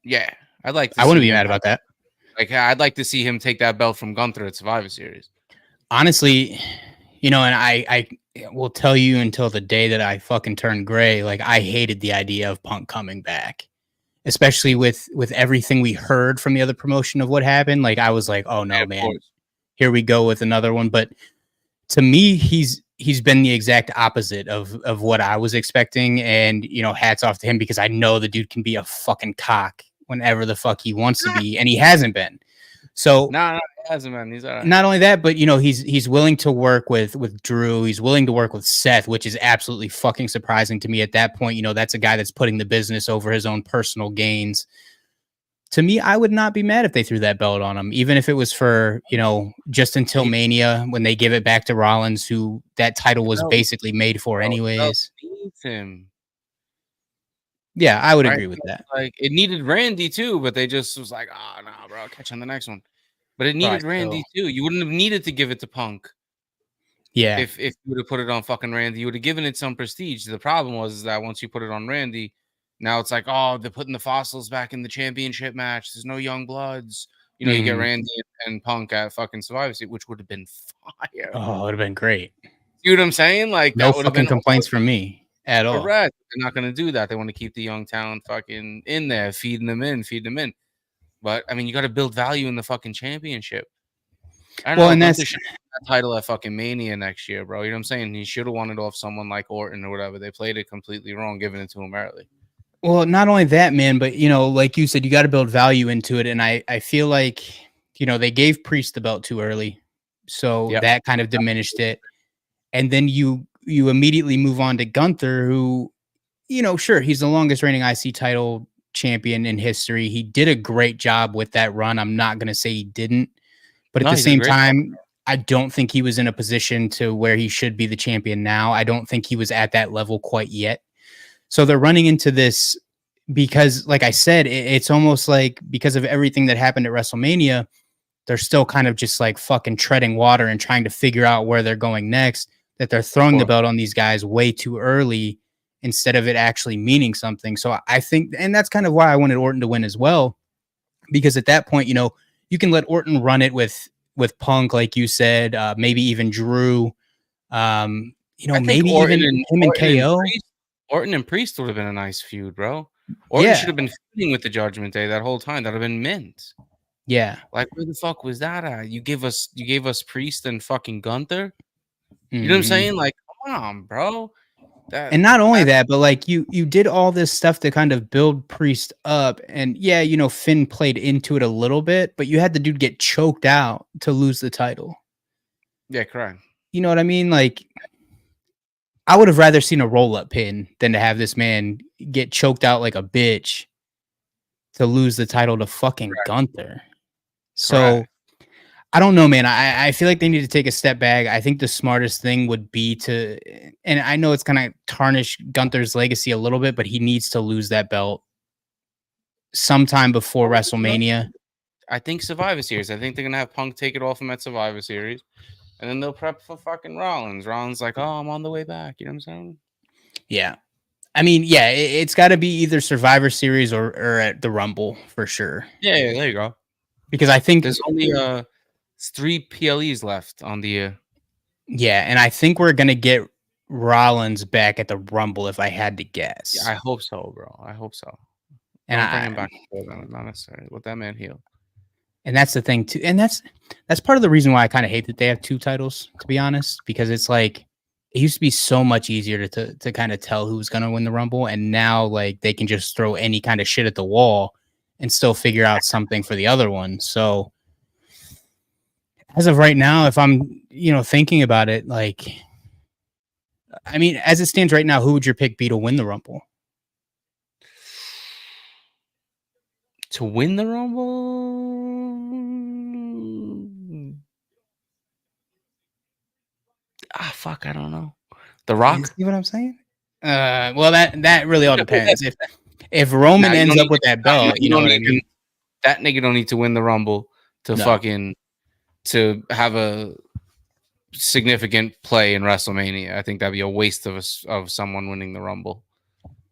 Yeah, I'd like. I wouldn't be mad about that. Like, I'd like to see him take that belt from Gunther at Survivor Series. Honestly, and I will tell you until the day that I fucking turn gray. Like, I hated the idea of Punk coming back, especially with everything we heard from the other promotion of what happened. Like, I was like, oh no, man, here we go with another one. But to me, he's been the exact opposite of what I was expecting. And, hats off to him, because I know the dude can be a fucking cock whenever the fuck he wants to be. And he hasn't been. So no, he hasn't been. He's all right. Not only that, but he's willing to work with Drew. He's willing to work with Seth, which is absolutely fucking surprising to me at that point. That's a guy that's putting the business over his own personal gains. to me, I would not be mad if they threw that belt on him, even if it was for, just until Mania when they give it back to Rollins, who that title was belt- basically made for belt anyways. needs him. Yeah, I would Right? agree with that. Like it needed Randy too, but they just was like, oh no, bro, catch on the next one. But it needed Right, Randy too. You wouldn't have needed to give it to Punk Yeah. if you would have put it on fucking Randy. You would have given it some prestige. The problem was that once you put it on Randy, now it's like, oh, they're putting the fossils back in the championship match. There's no young bloods. You know, you get Mhm. Randy and Punk at fucking Survivor Series, which would have been fire. Oh, it would have been great. You know what I'm saying? Like No that would have fucking been complaints from me at all. correct. They're not going to do that. They want to keep the young talent fucking in there, feeding them in. But I mean, you got to build value in the fucking championship. I don't Well, know. and Gunther that's should have that title at fucking Mania next year, bro. You know what I'm saying? He should have won it off someone like Orton or whatever. They played it completely wrong, giving it to him early. well, not only that, man, but like you said, you got to build value into it. And I feel like, they gave Priest the belt too early. So Yep. that kind of diminished it. And then you immediately move on to Gunther, who, sure, he's the longest reigning IC title champion in history. He did a great job with that run. I'm not going to say he didn't, but at No, the he did a same great job. time, I don't think he was in a position to where he should be the champion now. I don't think he was at that level quite yet. So they're running into this because, like I said, it's almost like because of everything that happened at WrestleMania, they're still kind of just like fucking treading water and trying to figure out where they're going next, that they're throwing the belt on these guys way too early instead of it actually meaning something. So I think, and that's kind of why I wanted Orton to win as well, because at that point, you can let Orton run it with Punk, like you said, maybe even Drew, I think maybe Orton even and- him and Orton and KO. Orton and Priest would have been a nice feud, bro. Orton Yeah. should have been feuding with the Judgment Day that whole time. That would have been mint. Yeah. Like, where the fuck was that at? You gave us Priest and fucking Gunther. You know what I'm Mhm. saying? Like, come on, bro. And not only that, but like you did all this stuff to kind of build Priest up. And yeah, Finn played into it a little bit, but you had the dude get choked out to lose the title. Yeah, correct. You know what I mean? Like, I would have rather seen a roll-up pin than to have this man get choked out like a bitch to lose the title to fucking Gunther. So Correct. I don't know, man. I feel like they need to take a step back. I think the smartest thing would be to, and I know it's gonna tarnish Gunther's legacy a little bit, but he needs to lose that belt sometime before WrestleMania. I think Survivor Series. I think they're gonna have Punk take it off him at Survivor Series, and then they'll prep for fucking Rollins. Rollins like, oh, I'm on the way back. You know what I'm saying? Yeah. I mean, yeah, it's got to be either Survivor Series or at the Rumble for sure. Yeah, there you go. Because I think There's only 3 PLEs left on the year. Yeah, and I think we're gonna get Rollins back at the Rumble if I had to guess. Yeah, I hope so, bro. I hope so. And Don't bring him back. Not necessarily. Let that man heal. And that's the thing too. And that's part of the reason why I kind of hate that they have 2 titles, to be honest, because it's like it used to be so much easier to kind of tell who's gonna win the Rumble, and now like they can just throw any kind of shit at the wall and still figure out something for the other one. So as of right now, if I'm thinking about it, like, I mean, as it stands right now, who would your pick be to win the Rumble? To win the Rumble? Fuck, I don't know. The Rock? You see what I'm saying? Well, that really all depends. If Roman ends up with that belt, you know what I mean? That nigga don't need to win the Rumble to fucking to have a significant play in WrestleMania. I think that'd be a waste of someone winning the Rumble,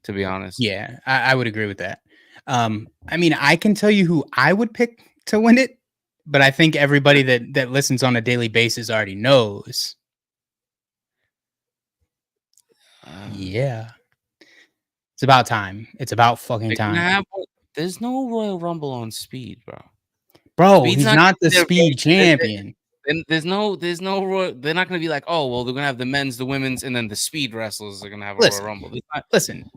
to be honest. Yeah, I would agree with that. I mean, I can tell you who I would pick to win it, but I think everybody that listens on a daily basis already knows. Yeah. It's about time. It's about fucking time. There's no Royal Rumble on Speed, bro. Bro, Speed's he's not the Speed champion. And there's no Royal. They're not going to be like, oh, well, they're going to have the men's, the women's, and then the Speed wrestlers are going to have a Royal Rumble. Listen,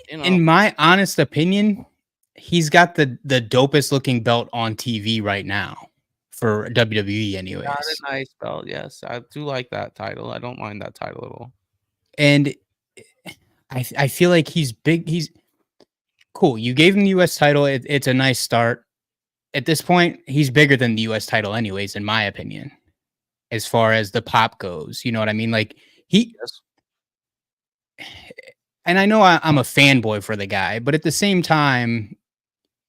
in my honest opinion, he's got the dopest looking belt on TV right now for WWE anyways. Got a nice belt, yes. I do like that title. I don't mind that title at all. And I feel like he's big. He's cool. You gave him the US title. It's a nice start. at this point, he's bigger than the US title anyways, in my opinion, as far as the pop goes. You know what I mean? Like he and I know I'm a fanboy for the guy, but at the same time,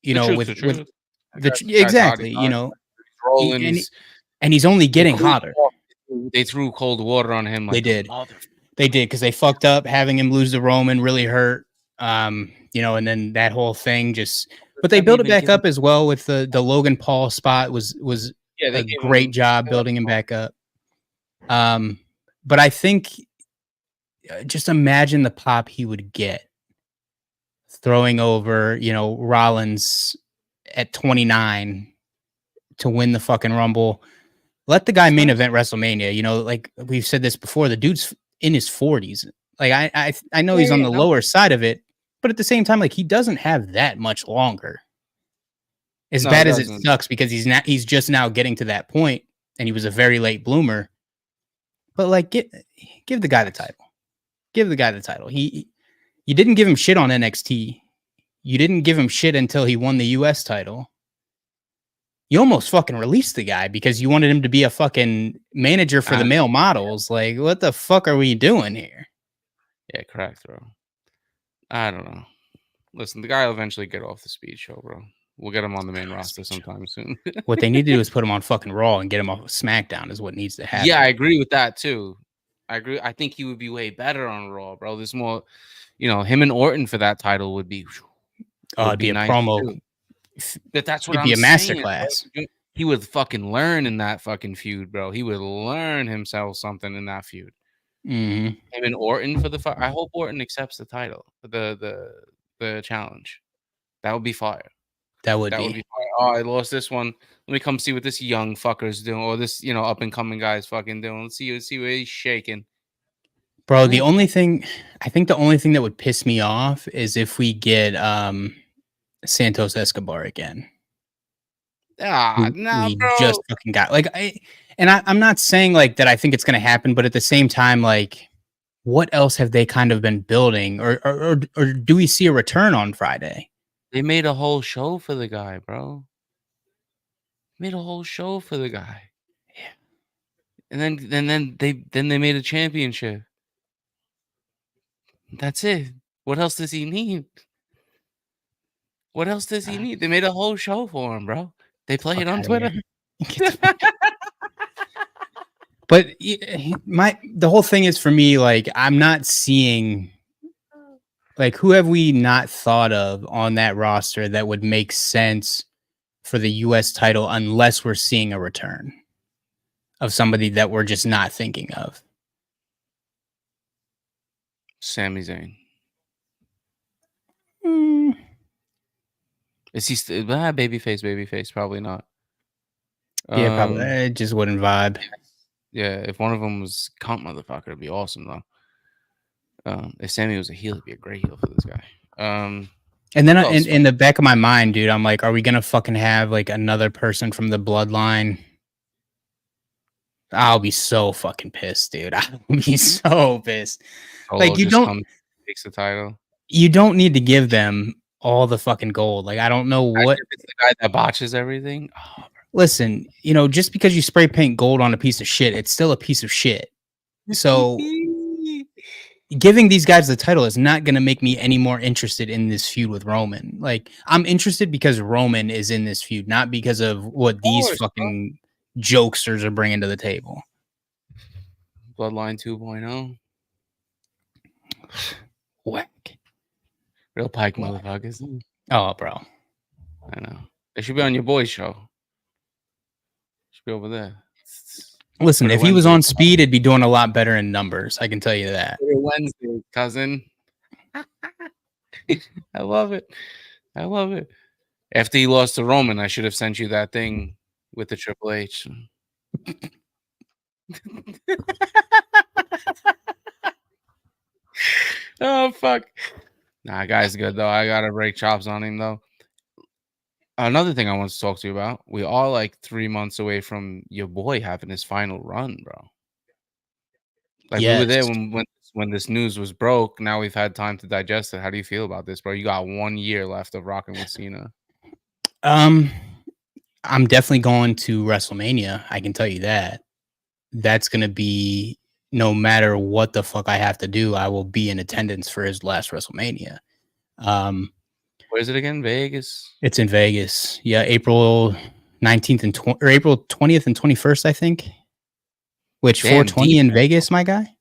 you The know, truth's with the truth. exactly, you know, He's rolling. and he's only getting They threw- hotter. They threw cold water on him. Like They did. They did because they fucked up having him lose to Roman really hurt. You know, and then that whole thing just. But they built it back up as well with the Logan Paul spot was they a gave great him- job building him back up. But I think just imagine the pop he would get throwing over, you know, Rollins at 29 to win the fucking Rumble. Let the guy main event WrestleMania. You know, like we've said this before, the dude's in his 40s. Like I know he's on the lower side of it, but at the same time, like he doesn't have that much longer. As bad as it sucks because he's just now getting to that point, and he was a very late bloomer. But like, give the guy the title. Give the guy the title. You didn't give him shit on NXT. You didn't give him shit until he won the US title. You almost fucking released the guy because you wanted him to be a fucking manager for the male models. Like, what the fuck are we doing here? Yeah, correct, bro. I don't know. Listen, the guy will eventually get off the speed show, bro. We'll get him on the main roster sometime soon. What they need to do is put him on fucking Raw and get him off of SmackDown is what needs to happen. Yeah, I agree with that too. I agree. I think he would be way better on Raw, bro. There's more, you know, him and Orton for that title would be. It'd be a nice promo. Too. But that's what it'd be a masterclass. He would fucking learn in that fucking feud, bro. He would learn himself something in that feud. Mm-hmm. Him and Orton for the. I hope Orton accepts the title, the challenge. That would be fire. That would be fire. Oh, I lost this one. Let me come see what this young fucker's doing, or this, you know, up and coming guy's fucking doing. Let's see where he's shaking. Bro, I think the only thing that would piss me off is if we get Santos Escobar again. Nah, bro. Just fucking got like I'm not saying like that I think it's gonna happen, but at the same time, like, what else have they kind of been building, or do we see a return on Friday? They made a whole show for the guy, bro. Made a whole show for the guy. Yeah. And then they made a championship. That's it. What else does he need? What else does he need? They made a whole show for him, bro. They play it on Twitter. But the whole thing is, for me, like, I'm not seeing, like, who have we not thought of on that roster that would make sense for the US title unless we're seeing a return of somebody that we're just not thinking of? Sami Zayn. Mm. Is he still babyface? Probably not. Yeah, probably. It just wouldn't vibe. Yeah, if one of them was cunt motherfucker, it'd be awesome though. If Sammy was a heel, it'd be a great heel for this guy. And then in the back of my mind, dude, I'm like, are we gonna fucking have like another person from the bloodline? I'll be so fucking pissed, dude. I'll be so pissed. Like, you don't takes the title. You don't need to give them all the fucking gold. Like, I don't know what. It's the guy that botches everything. Oh, listen, you know, just because you spray paint gold on a piece of shit, it's still a piece of shit. So giving these guys the title is not going to make me any more interested in this feud with Roman. Like, I'm interested because Roman is in this feud, not because of what these fucking jokesters are bringing to the table. Bloodline 2.0. Whack. Real Pike motherfuckers. Oh, bro. I know. They should be on your boys' show. Should be over there. Listen, if he was on speed, it'd be doing a lot better in numbers. I can tell you that. Wednesday, cousin. I love it. I love it. After he lost to Roman, I should have sent you that thing with the Triple H. Oh, fuck. Nah, guy's good, though. I got to break chops on him, though. Another thing I want to talk to you about. We are like 3 months away from your boy having his final run, bro. Like, we were there when this news was broke. Now we've had time to digest it. How do you feel about this, bro? You got 1 year left of rocking with Cena. I'm definitely going to WrestleMania. I can tell you that. That's going to be no matter what the fuck I have to do, I will be in attendance for his last WrestleMania. Um, Where is it again? Vegas. it's in Vegas. Yeah, April 19th and or April 20th and 21st, I think. Which Damn, 420 deep in Vegas, my guy?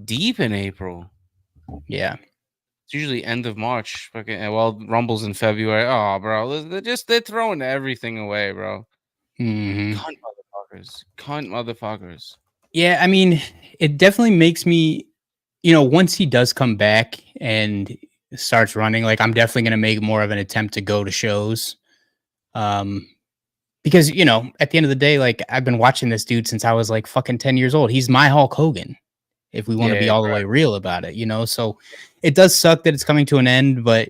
deep in April. Yeah. It's usually end of March. Fucking well, Rumble's in February. Oh, bro, they're throwing everything away, bro. Mhm. Cunt motherfuckers. Cunt motherfuckers. Yeah, I mean, it definitely makes me, once he does come back and starts running, like I'm definitely going to make more of an attempt to go to shows. Um, because, at the end of the day, like I've been watching this dude since I was like fucking 10 years old. He's my Hulk Hogan, if we want to be Yeah, all the way real about it, So it does suck that it's coming to an end, but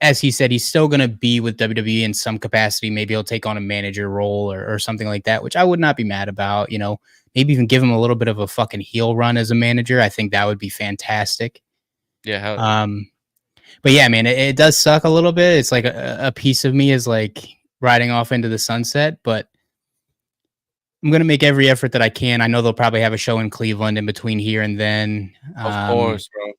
as he said, he's still going to be with WWE in some capacity. Maybe he'll take on a manager role or something like that, which I would not be mad about. Maybe even give him a little bit of a fucking heel run as a manager. I think that would be fantastic. yeah. But yeah, man, it does suck a little bit. It's like a piece of me is like riding off into the sunset, but I'm going to make every effort that I can. I know they'll probably have a show in Cleveland in between here and then. Of course, bro.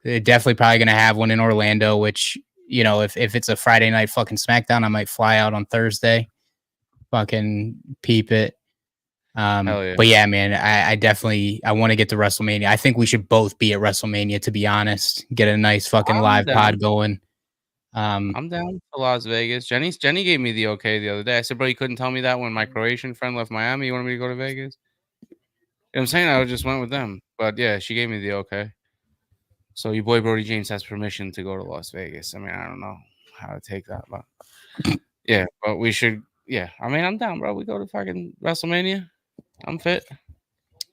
They're definitely probably going to have one in Orlando, which, if it's a Friday night fucking SmackDown, I might fly out on Thursday, fucking peep it. Hell yeah. But yeah, man, I want to get to WrestleMania. I think we should both be at WrestleMania, to be honest. Get a nice fucking live pod going. I'm down for Las Vegas. Jenny gave me the okay the other day. I said, bro, you couldn't tell me that when my Croatian friend left Miami. You wanted me to go to Vegas? You know what I'm saying? I just went with them. But yeah, she gave me the okay. So your boy Brody James has permission to go to Las Vegas. I mean, I don't know how to take that, but yeah, but we should. Yeah, I mean, I'm down, bro. We go to fucking WrestleMania. I'm fit.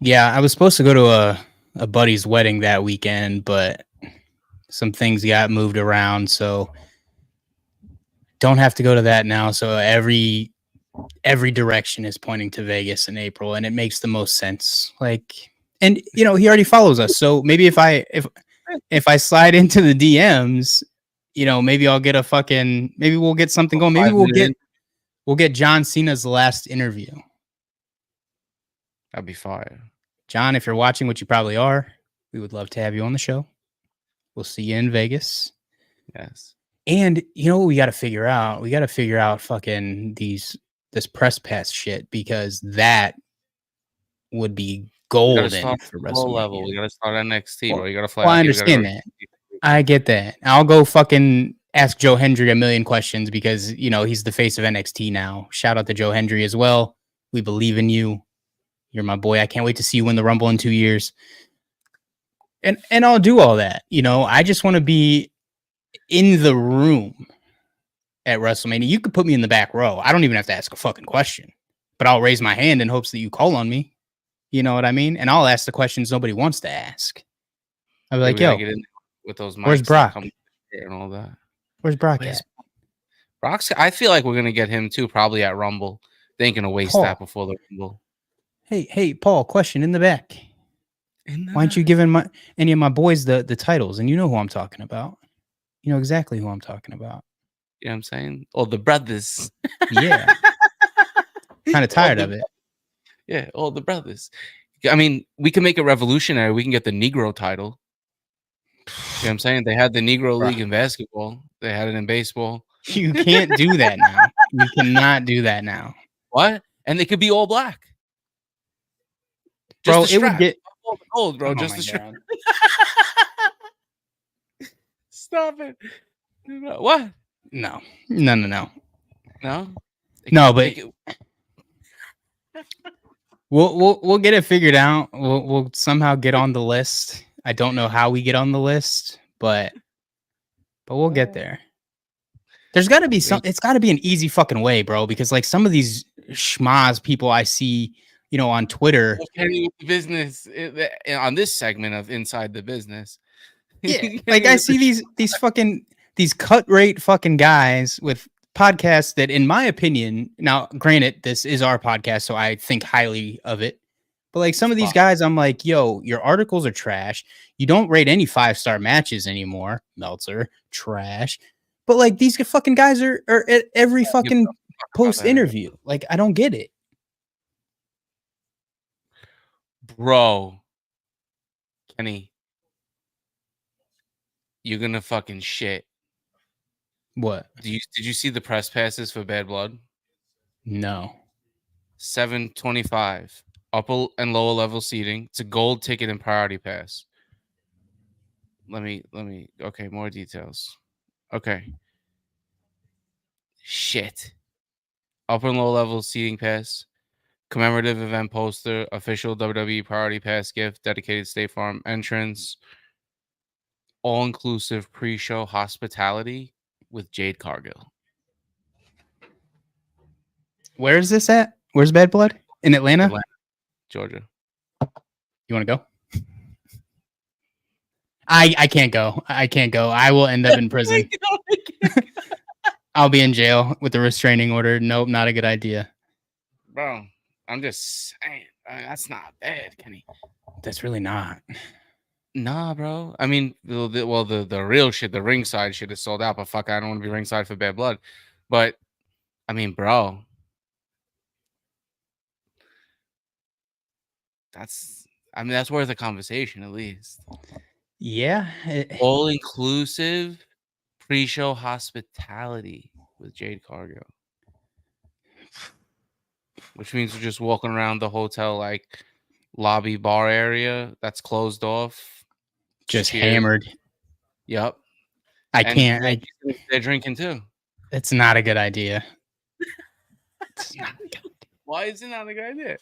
Yeah, I was supposed to go to a buddy's wedding that weekend, but some things got moved around, so don't have to go to that now. So every direction is pointing to Vegas in April, and it makes the most sense. Like, and he already follows us, so maybe if I slide into the DMs, maybe I'll get maybe we'll get something going. Maybe we'll get John Cena's last interview. That'd be fire. John, if you're watching, which you probably are, we would love to have you on the show. We'll see you in Vegas. Yes. And you know what we got to figure out? We got to figure out fucking this press pass shit, because that would be golden for WrestleMania. Level. We got to start NXT, bro. You got to fly. Well, I understand that. I get that. I'll go fucking ask Joe Hendry a million questions because, he's the face of NXT now. Shout out to Joe Hendry as well. We believe in you. You're my boy. I can't wait to see you win the Rumble in 2 years. And I'll do all that. I just want to be in the room at WrestleMania. You could put me in the back row. I don't even have to ask a fucking question, but I'll raise my hand in hopes that you call on me. You know what I mean? And I'll ask the questions nobody wants to ask. I'll be like, yo, get in with those mics, where's Brock? And all that. Where's Brock at? Brock's, I feel like we're going to get him too, probably at Rumble. They ain't going to waste that before the Rumble. Hey, Paul, question in the back. Why aren't you giving any of my boys the titles? And you know who I'm talking about. You know exactly who I'm talking about. You know what I'm saying? Oh, the brothers. Yeah. Kind of tired of it. Yeah, all the brothers. I mean, we can make it revolutionary. We can get the Negro title. You know what I'm saying? They had the Negro League in basketball. They had it in baseball. You can't do that now. You cannot do that now. What? And they could be all black. Bro, it would get gold, bro. Just the strap. Stop it. What? No. No? No, but we'll get it figured out. We'll somehow get on the list. I don't know how we get on the list, but we'll get there. There's got to be it's got to be an easy fucking way, bro, because like some of these schmaz people I see, on Twitter. Business on this segment of Inside the Business. Yeah, like I see these cut rate fucking guys with podcasts that, in my opinion, now granted, this is our podcast, so I think highly of it. But like some of these guys, I'm like, yo, your articles are trash. You don't rate any 5-star matches anymore. Meltzer, trash. But like these fucking guys are at every fucking post interview. Like, I don't get it. Bro. Kenny. You're gonna fucking shit. What? Did you see the press passes for Bad Blood? No. $725. Upper and lower level seating. It's a gold ticket and priority pass. Let me okay, more details. Okay. Shit. Upper and lower level seating pass. Commemorative event poster, official WWE priority pass gift, dedicated State Farm entrance, all inclusive pre show hospitality with Jade Cargill. Where is this at? Where's Bad Blood? In Atlanta? Georgia. You want to go? I can't go. I can't go. I will end up in prison. I'll be in jail with a restraining order. Nope, not a good idea. Bro, I'm just saying. That's not bad, Kenny. That's really not. Nah, bro. I mean, the real shit, the ringside shit is sold out, but fuck, I don't want to be ringside for Bad Blood. But, I mean, bro. That's worth a conversation at least. Yeah. All inclusive pre-show hospitality with Jade Cargill. Which means we're just walking around the hotel like lobby bar area that's closed off. Just Cheers. hammered. Yep. They're drinking too. It's not a good idea. Why is it not a good idea?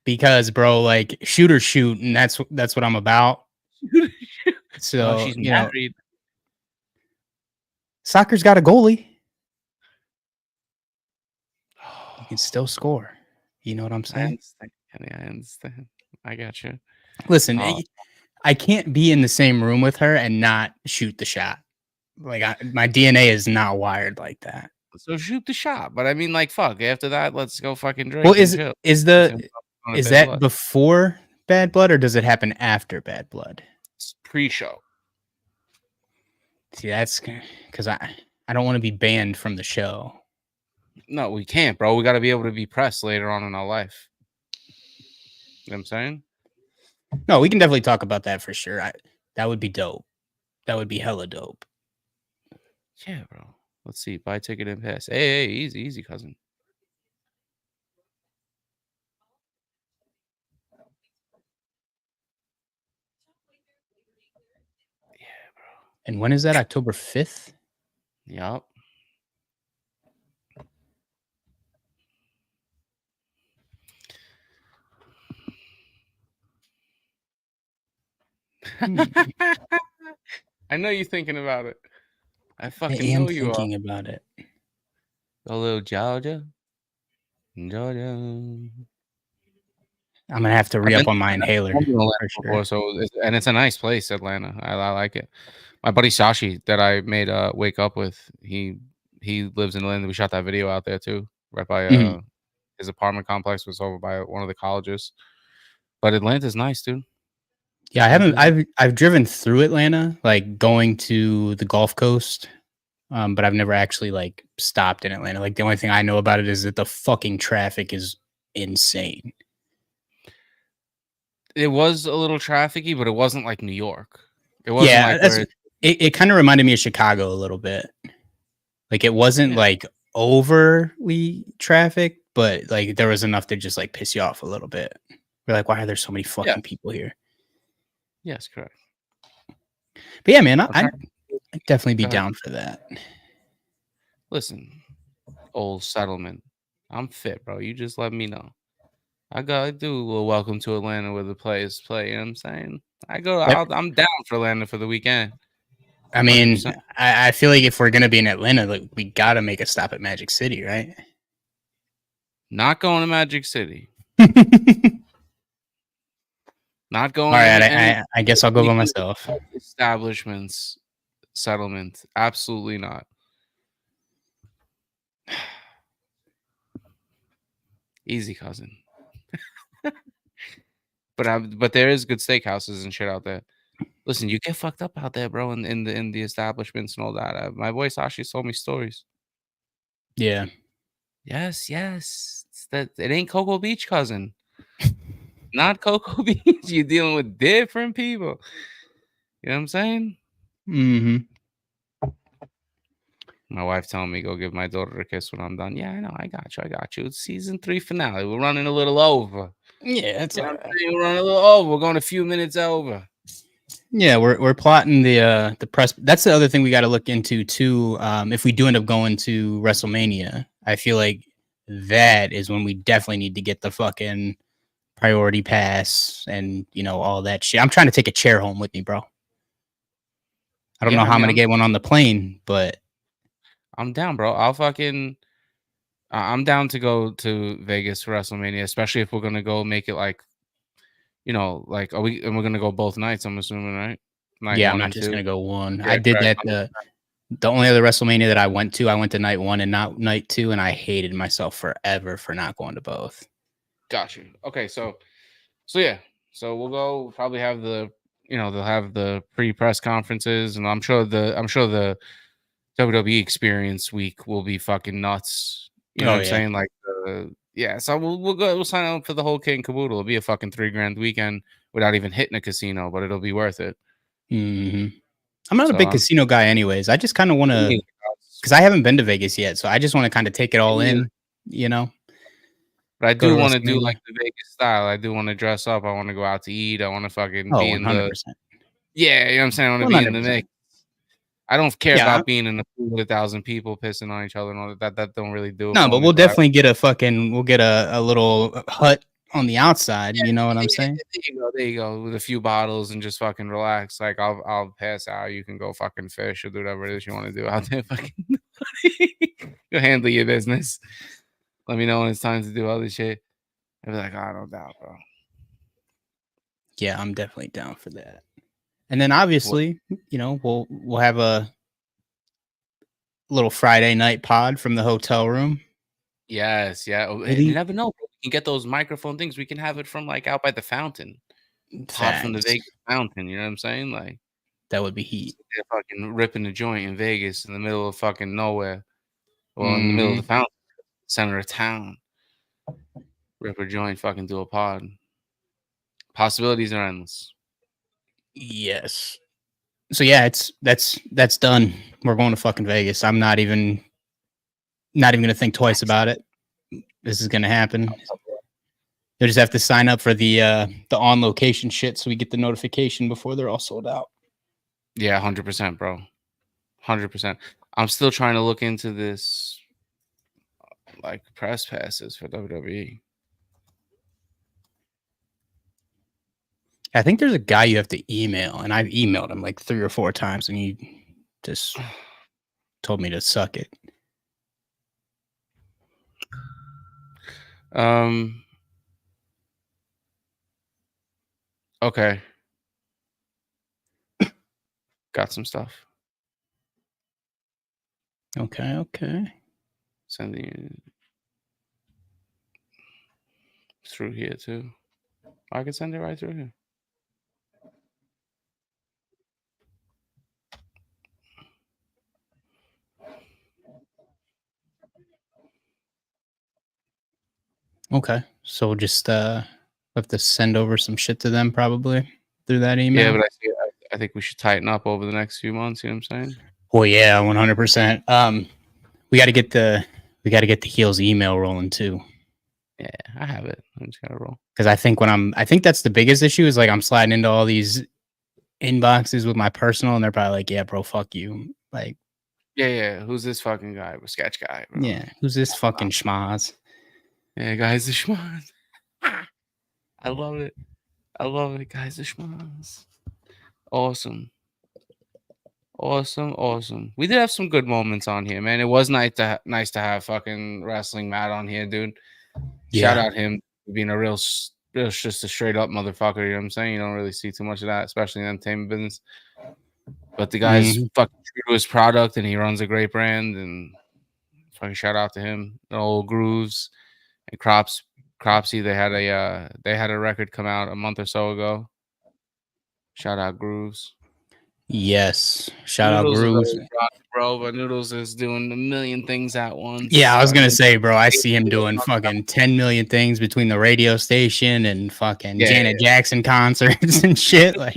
Because, bro, like shoot or shoot, and that's what I'm about. So she's married. Soccer's got a goalie. You can still score. You know what I'm saying? I understand. I got you. Listen, I can't be in the same room with her and not shoot the shot. Like my DNA is not wired like that. So shoot the shot. But I mean, like, fuck. After that, let's go fucking drink. Well, is that before Bad Blood or does it happen after Bad Blood? It's pre-show. See, that's because I don't want to be banned from the show. No, we can't, bro. We got to be able to be pressed later on in our life. You know what I'm saying? No, we can definitely talk about that for sure. That would be dope. That would be hella dope. Yeah, bro. Let's see. Buy ticket and pass. Hey, easy, cousin. Yeah, bro. And when is that? October 5th? Yup. I know you're thinking about it. I fucking know you are. Thinking about it. A little Georgia. I'm gonna have to re-up on my inhaler. Before, and it's a nice place, Atlanta. I like it. My buddy Sashi that I made Wake Up with, he lives in Atlanta. We shot that video out there too, right by his apartment complex was over by one of the colleges. But Atlanta's nice, dude. Yeah, I've driven through Atlanta, like going to the Gulf Coast, but I've never actually like stopped in Atlanta. Like the only thing I know about it is that the fucking traffic is insane. It was a little trafficky, but it wasn't like New York. It wasn't like it kind of reminded me of Chicago a little bit. Like it wasn't like overly traffic, but like there was enough to just like piss you off a little bit. We're like, why are there so many fucking people here? Yes, correct. But yeah, man, I'd definitely be down for that. Listen, old settlement. I'm fit, bro. You just let me know. I do a little welcome to Atlanta where the players play. You know what I'm saying? I'm down for Atlanta for the weekend. I mean, I feel like if we're gonna be in Atlanta, like we gotta make a stop at Magic City, right? Not going to Magic City. Not going. All right, I guess I'll go by myself. Establishments, settlement, absolutely not. Easy, cousin. But there is good steakhouses and shit out there. Listen, you get fucked up out there, bro, in the establishments and all that. My boy Sashi told me stories. Yeah. Yes. It's that it ain't Cocoa Beach, cousin. Not Cocoa Beach. You're dealing with different people. You know what I'm saying? Mm-hmm. My wife telling me go give my daughter a kiss when I'm done. Yeah, I know. I got you. It's season 3 finale. We're running a little over. Yeah, that's You know all what I'm right. saying? We're running a little over. We're going a few minutes over. Yeah, we're plotting the press. That's the other thing we got to look into too. If we do end up going to WrestleMania, I feel like that is when we definitely need to get the fucking priority pass and all that shit. I'm trying to take a chair home with me, bro. I don't Yeah, know I how I'm mean, gonna get one on the plane, but I'm down, bro. I'm down to go to Vegas for WrestleMania, especially if we're gonna go make it like, like and we're gonna go both nights, I'm assuming, right? Night yeah, I'm one not and just two. gonna go one. Yeah, I did correct. that. The only other WrestleMania that I went to night one and not night two, and I hated myself forever for not going to both. Got you. Okay, so yeah. So we'll go probably have they'll have the pre-press conferences, and I'm sure the WWE experience week will be fucking nuts. You know what Oh I'm yeah. saying? Like yeah, so we'll sign up for the whole kit and caboodle. It'll be a fucking $3,000 weekend without even hitting a casino, but it'll be worth it. hmm I'm not a So big casino guy, anyways. I just kind of want to, because I haven't been to Vegas yet, so I just want to kind of take it all in. You know, but I go do to want to do WrestleMania. like the Vegas style. I do want to dress up. I want to go out to eat. I want to fucking Oh, be in the 100%. yeah, you know what I'm saying? I want to be in the 100%. mix. I don't care Yeah. about being in a pool with 1,000 people pissing on each other and all that. That don't really do it No, for but me. we'll But definitely we'll get a little hut on the outside. You know what I'm saying? there you go. There you go. With a few bottles and just fucking relax. Like I'll pass out. You can go fucking fish or do whatever it is you want to do out there. Fucking go handle your business. Let me know when it's time to do other shit. I'll be like, oh, no doubt, bro. Yeah, I'm definitely down for that. And then obviously, we'll have a little Friday night pod from the hotel room. Yes, yeah. Oh, you Really never know. Bro. We can get those microphone things. We can have it from like out by the fountain. Pod from the facts. Vegas fountain. You know what I'm saying? Like That would be heat. they're fucking ripping the joint in Vegas in the middle of fucking nowhere. Well, in the middle of the hmm fountain, center of town. Rip a joint, fucking do a pod. Possibilities are endless. Yes. So yeah, that's done. We're going to fucking Vegas. I'm not even gonna think twice about it. This is gonna happen. You'll just have to sign up for the on location shit so we get the notification before they're all sold out. Yeah, 100%, bro. 100%. I'm still trying to look into this, like press passes for WWE. I think there's a guy you have to email, and I've emailed him like 3 or 4 times, and he just told me to suck it. Okay. Got some stuff. Okay. Sending it through here too. I can send it right through here. Okay. So we'll just have to send over some shit to them probably through that email. Yeah, but I think we should tighten up over the next few months. You know what I'm saying? Well, yeah, 100%. We got to get the heels email rolling too. Yeah, I have it. I just gotta roll. Because I think that's the biggest issue is like I'm sliding into all these inboxes with my personal, and they're probably like, "Yeah, bro, fuck you." Like, Yeah. Who's this fucking guy? Sketch guy, bro. yeah, who's this fucking schmaz? Yeah, guys, the schmaz. I love it. Guys, the schmaz. Awesome. We did have some good moments on here, man. It was nice to have fucking wrestling Matt on here, dude. Shout Yeah. out him being a real just a straight up motherfucker. You know what I'm saying? You don't really see too much of that, especially in the entertainment business. But the guy's fucking true to his product, and he runs a great brand. And fucking shout out to him. The old Grooves and Cropsy. They had a record come out a month or so ago. Shout out Grooves. Yes. Shout out Noodles is Grooves. always got it, bro, but Noodles is doing a million things at once. Yeah, I was gonna Fucking- say, bro, I see him doing fucking 10 million things between the radio station and fucking Janet Jackson concerts and shit. Like,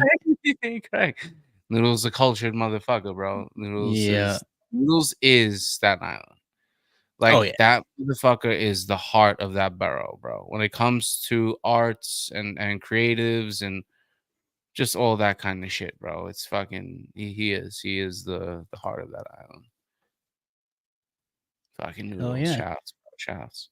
Correct. Noodles a cultured motherfucker, bro. yeah. Noodles is Staten Island. Like Oh, yeah. that motherfucker is the heart of that borough, bro. When it comes to arts and creatives and just all that kind of shit, bro. It's fucking he is the heart of that island. Fucking Noodles. yeah. Shouts.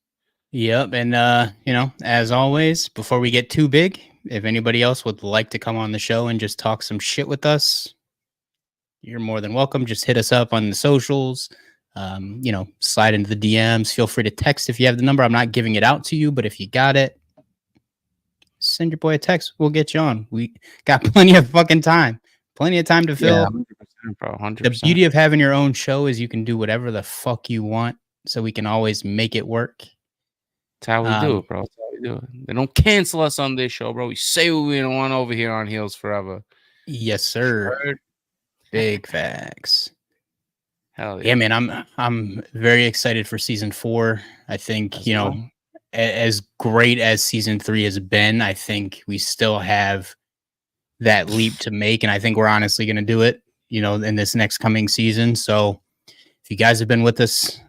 Yep. And you know, as always, before we get too big, if anybody else would like to come on the show and just talk some shit with us, you're more than welcome. Just hit us up on the socials. You know, slide into the DMs. Feel free to text if you have the number. I'm not giving it out to you, but if you got it, send your boy a text. We'll get you on. We got plenty of fucking time. Plenty of time to fill. Yeah, 100%, bro. 100%. The beauty of having your own show is you can do whatever the fuck you want, so we can always make it work. That's how we do it, bro. That's how we do it. They don't cancel us on this show, bro. We say what we don't want over here on Heels Forever. Yes, sir. Word. Big facts. Hell Yeah, man. I'm very excited for season 4. I think, you know, as great as season 3 has been, I think we still have that leap to make, and I think we're honestly going to do it, you know, in this next coming season. So if you guys have been with us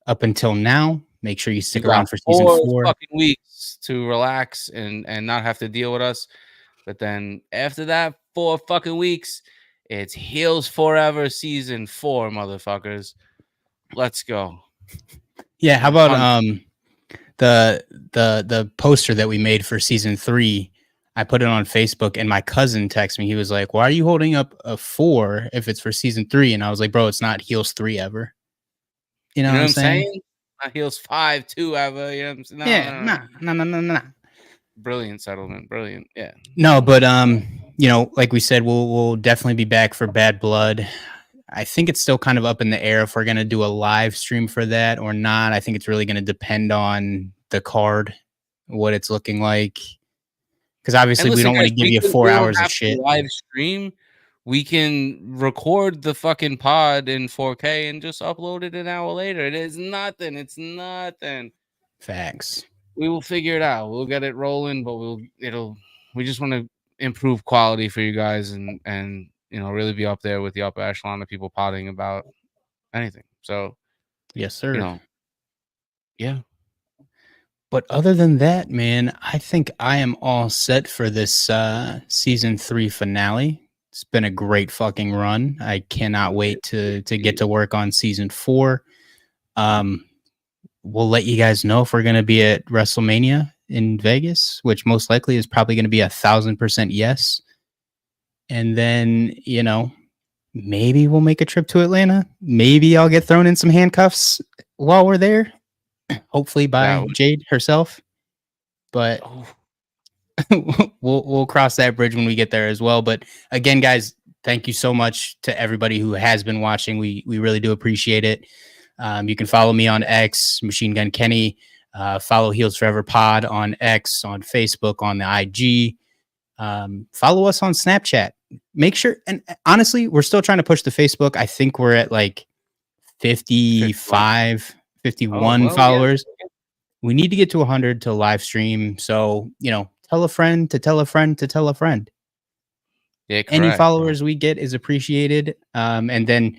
up until now, make sure you stick around for season 4. Fucking weeks to relax and not have to deal with us. But then after that 4 fucking weeks, it's Heels Forever season 4, motherfuckers. Let's go. Yeah, how about the poster that we made for season 3? I put it on Facebook, and my cousin texted me. He was like, "Why are you holding up a 4 if it's for season 3?" And I was like, "Bro, it's not Heels 3 ever." You know what I'm saying? Not Heels 5 2 ever. You know what I'm saying? No. Brilliant settlement. Brilliant. Yeah. No, but you know, like we said, we'll definitely be back for Bad Blood. I think it's still kind of up in the air if we're gonna do a live stream for that or not. I think it's really gonna depend on the card, what it's looking like. Because obviously we don't want to give you 4 hours of shit. Live stream. We can record the fucking pod in 4K and just upload it an hour later. It is nothing. It's nothing. Facts. We will figure it out. We'll get it rolling, but we just want to improve quality for you guys and you know, really be up there with the upper echelon of people potting about anything. So yes, sir. You know, yeah. But other than that, man, I think I am all set for this season 3 finale. It's been a great fucking run. I cannot wait to get to work on season 4. We'll let you guys know if we're going to be at WrestleMania in Vegas, which most likely is probably going to be 1,000% yes. And then, you know, maybe we'll make a trip to Atlanta. Maybe I'll get thrown in some handcuffs while we're there. Hopefully by Jade herself. But we'll cross that bridge when we get there as well. But again, guys, thank you so much to everybody who has been watching. We really do appreciate it. You can follow me on X, Machine Gun Kenny. Follow Heels Forever Pod on X, on Facebook, on the IG. Follow us on Snapchat. Make sure, and honestly, we're still trying to push the Facebook. I think we're at like 51 followers. Yeah. We need to get to 100 to live stream. So, you know, tell a friend to tell a friend to tell a friend. Yeah, correct. Any followers we get is appreciated. And then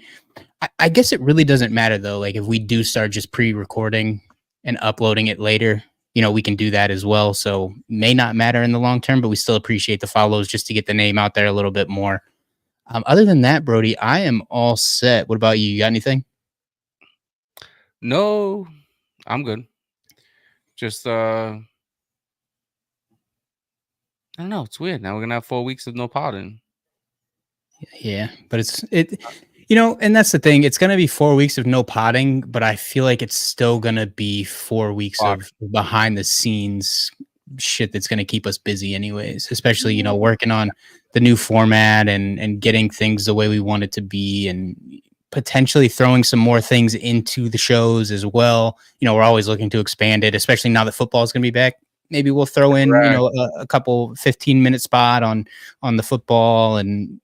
I guess it really doesn't matter though. Like if we do start just pre-recording and uploading it later, you know, we can do that as well. So may not matter in the long term, but we still appreciate the follows just to get the name out there a little bit more. Other than that, Brody, I am all set. What about you? You got anything? No, I'm good. Just I don't know. It's weird. Now we're gonna have 4 weeks of no potting. Yeah, but it's you know, and that's the thing. It's gonna be 4 weeks of no potting, but I feel like it's still gonna be 4 weeks of behind the scenes shit that's gonna keep us busy, anyways. Especially, you know, working on the new format and getting things the way we want it to be, and potentially throwing some more things into the shows as well. You know, we're always looking to expand it, especially now that football is going to be back. Maybe we'll throw in, you know, a couple 15-minute spot on the football and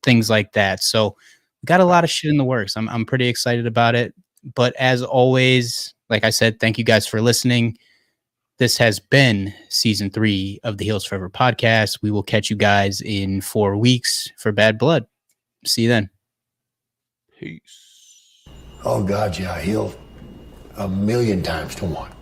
things like that. So we got a lot of shit in the works. I'm pretty excited about it. But as always, like I said, thank you guys for listening. This has been season 3 of the Heels Forever podcast. We will catch you guys in 4 weeks for Bad Blood. See you then. Peace. Oh, God, yeah, he'll 1,000,000 times to 1.